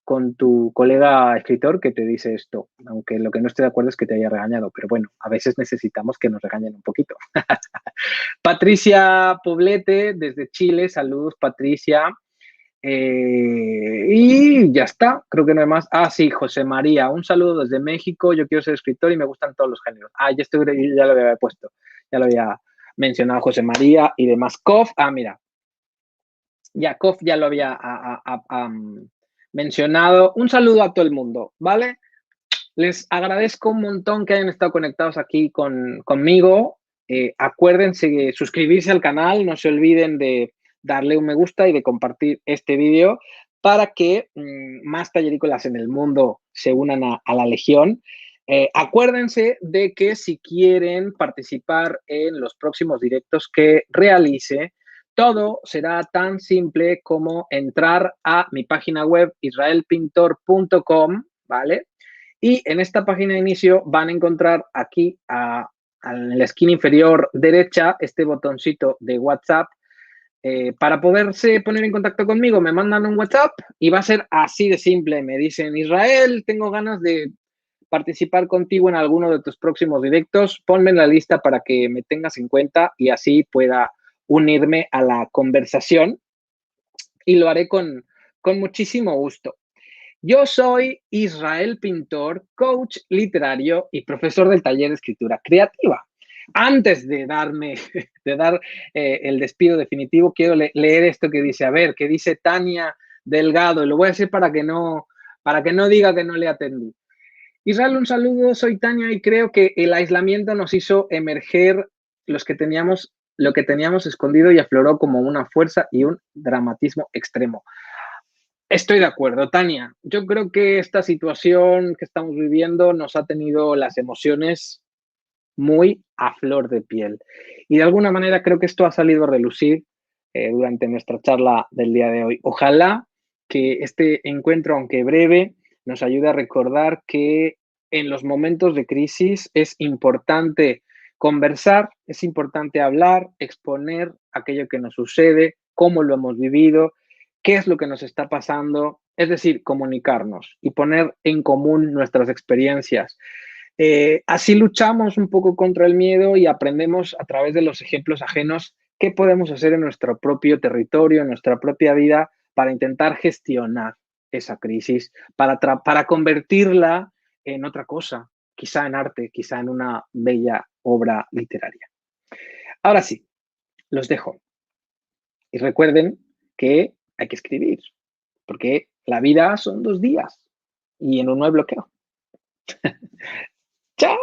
con tu colega escritor que te dice esto, aunque lo que no estoy de acuerdo es que te haya regañado, pero bueno, a veces necesitamos que nos regañen un poquito. Patricia Poblete, desde Chile, saludos Patricia. Y ya está, creo que no hay más. Ah, sí, José María, un saludo desde México, yo quiero ser escritor y me gustan todos los géneros. Ah, ya lo había puesto, ya lo había mencionado José María y demás. Kof, mira, Yakov ya lo había mencionado. Un saludo a todo el mundo, ¿vale? Les agradezco un montón que hayan estado conectados aquí conmigo. Acuérdense de suscribirse al canal, no se olviden de darle un me gusta y de compartir este vídeo para que más tallerícolas en el mundo se unan a la legión. Acuérdense de que si quieren participar en los próximos directos que realice, todo será tan simple como entrar a mi página web israelpintor.com, ¿vale? Y en esta página de inicio van a encontrar aquí en la esquina inferior derecha este botoncito de WhatsApp. Para poderse poner en contacto conmigo, me mandan un WhatsApp y va a ser así de simple. Me dicen, Israel, tengo ganas de participar contigo en alguno de tus próximos directos. Ponme en la lista para que me tengas en cuenta y así pueda unirme a la conversación. Y lo haré con muchísimo gusto. Yo soy Israel Pintor, coach literario y profesor del taller de escritura creativa. Antes de dar el despido definitivo, quiero leer esto que dice, que dice Tania Delgado, y lo voy a hacer para que no diga que no le atendí. Israel, un saludo, soy Tania y creo que el aislamiento nos hizo emerger lo que teníamos escondido y afloró como una fuerza y un dramatismo extremo. Estoy de acuerdo, Tania. Yo creo que esta situación que estamos viviendo nos ha tenido las emociones muy a flor de piel. Y de alguna manera creo que esto ha salido a relucir durante nuestra charla del día de hoy. Ojalá que este encuentro, aunque breve, nos ayude a recordar que en los momentos de crisis es importante conversar, es importante hablar, exponer aquello que nos sucede, cómo lo hemos vivido, qué es lo que nos está pasando, es decir, comunicarnos y poner en común nuestras experiencias. Así luchamos un poco contra el miedo y aprendemos a través de los ejemplos ajenos qué podemos hacer en nuestro propio territorio, en nuestra propia vida, para intentar gestionar esa crisis, para convertirla en otra cosa, quizá en arte, quizá en una bella obra literaria. Ahora sí, los dejo. Y recuerden que hay que escribir, porque la vida son 2 días y en uno hay bloqueo. ¡Chao!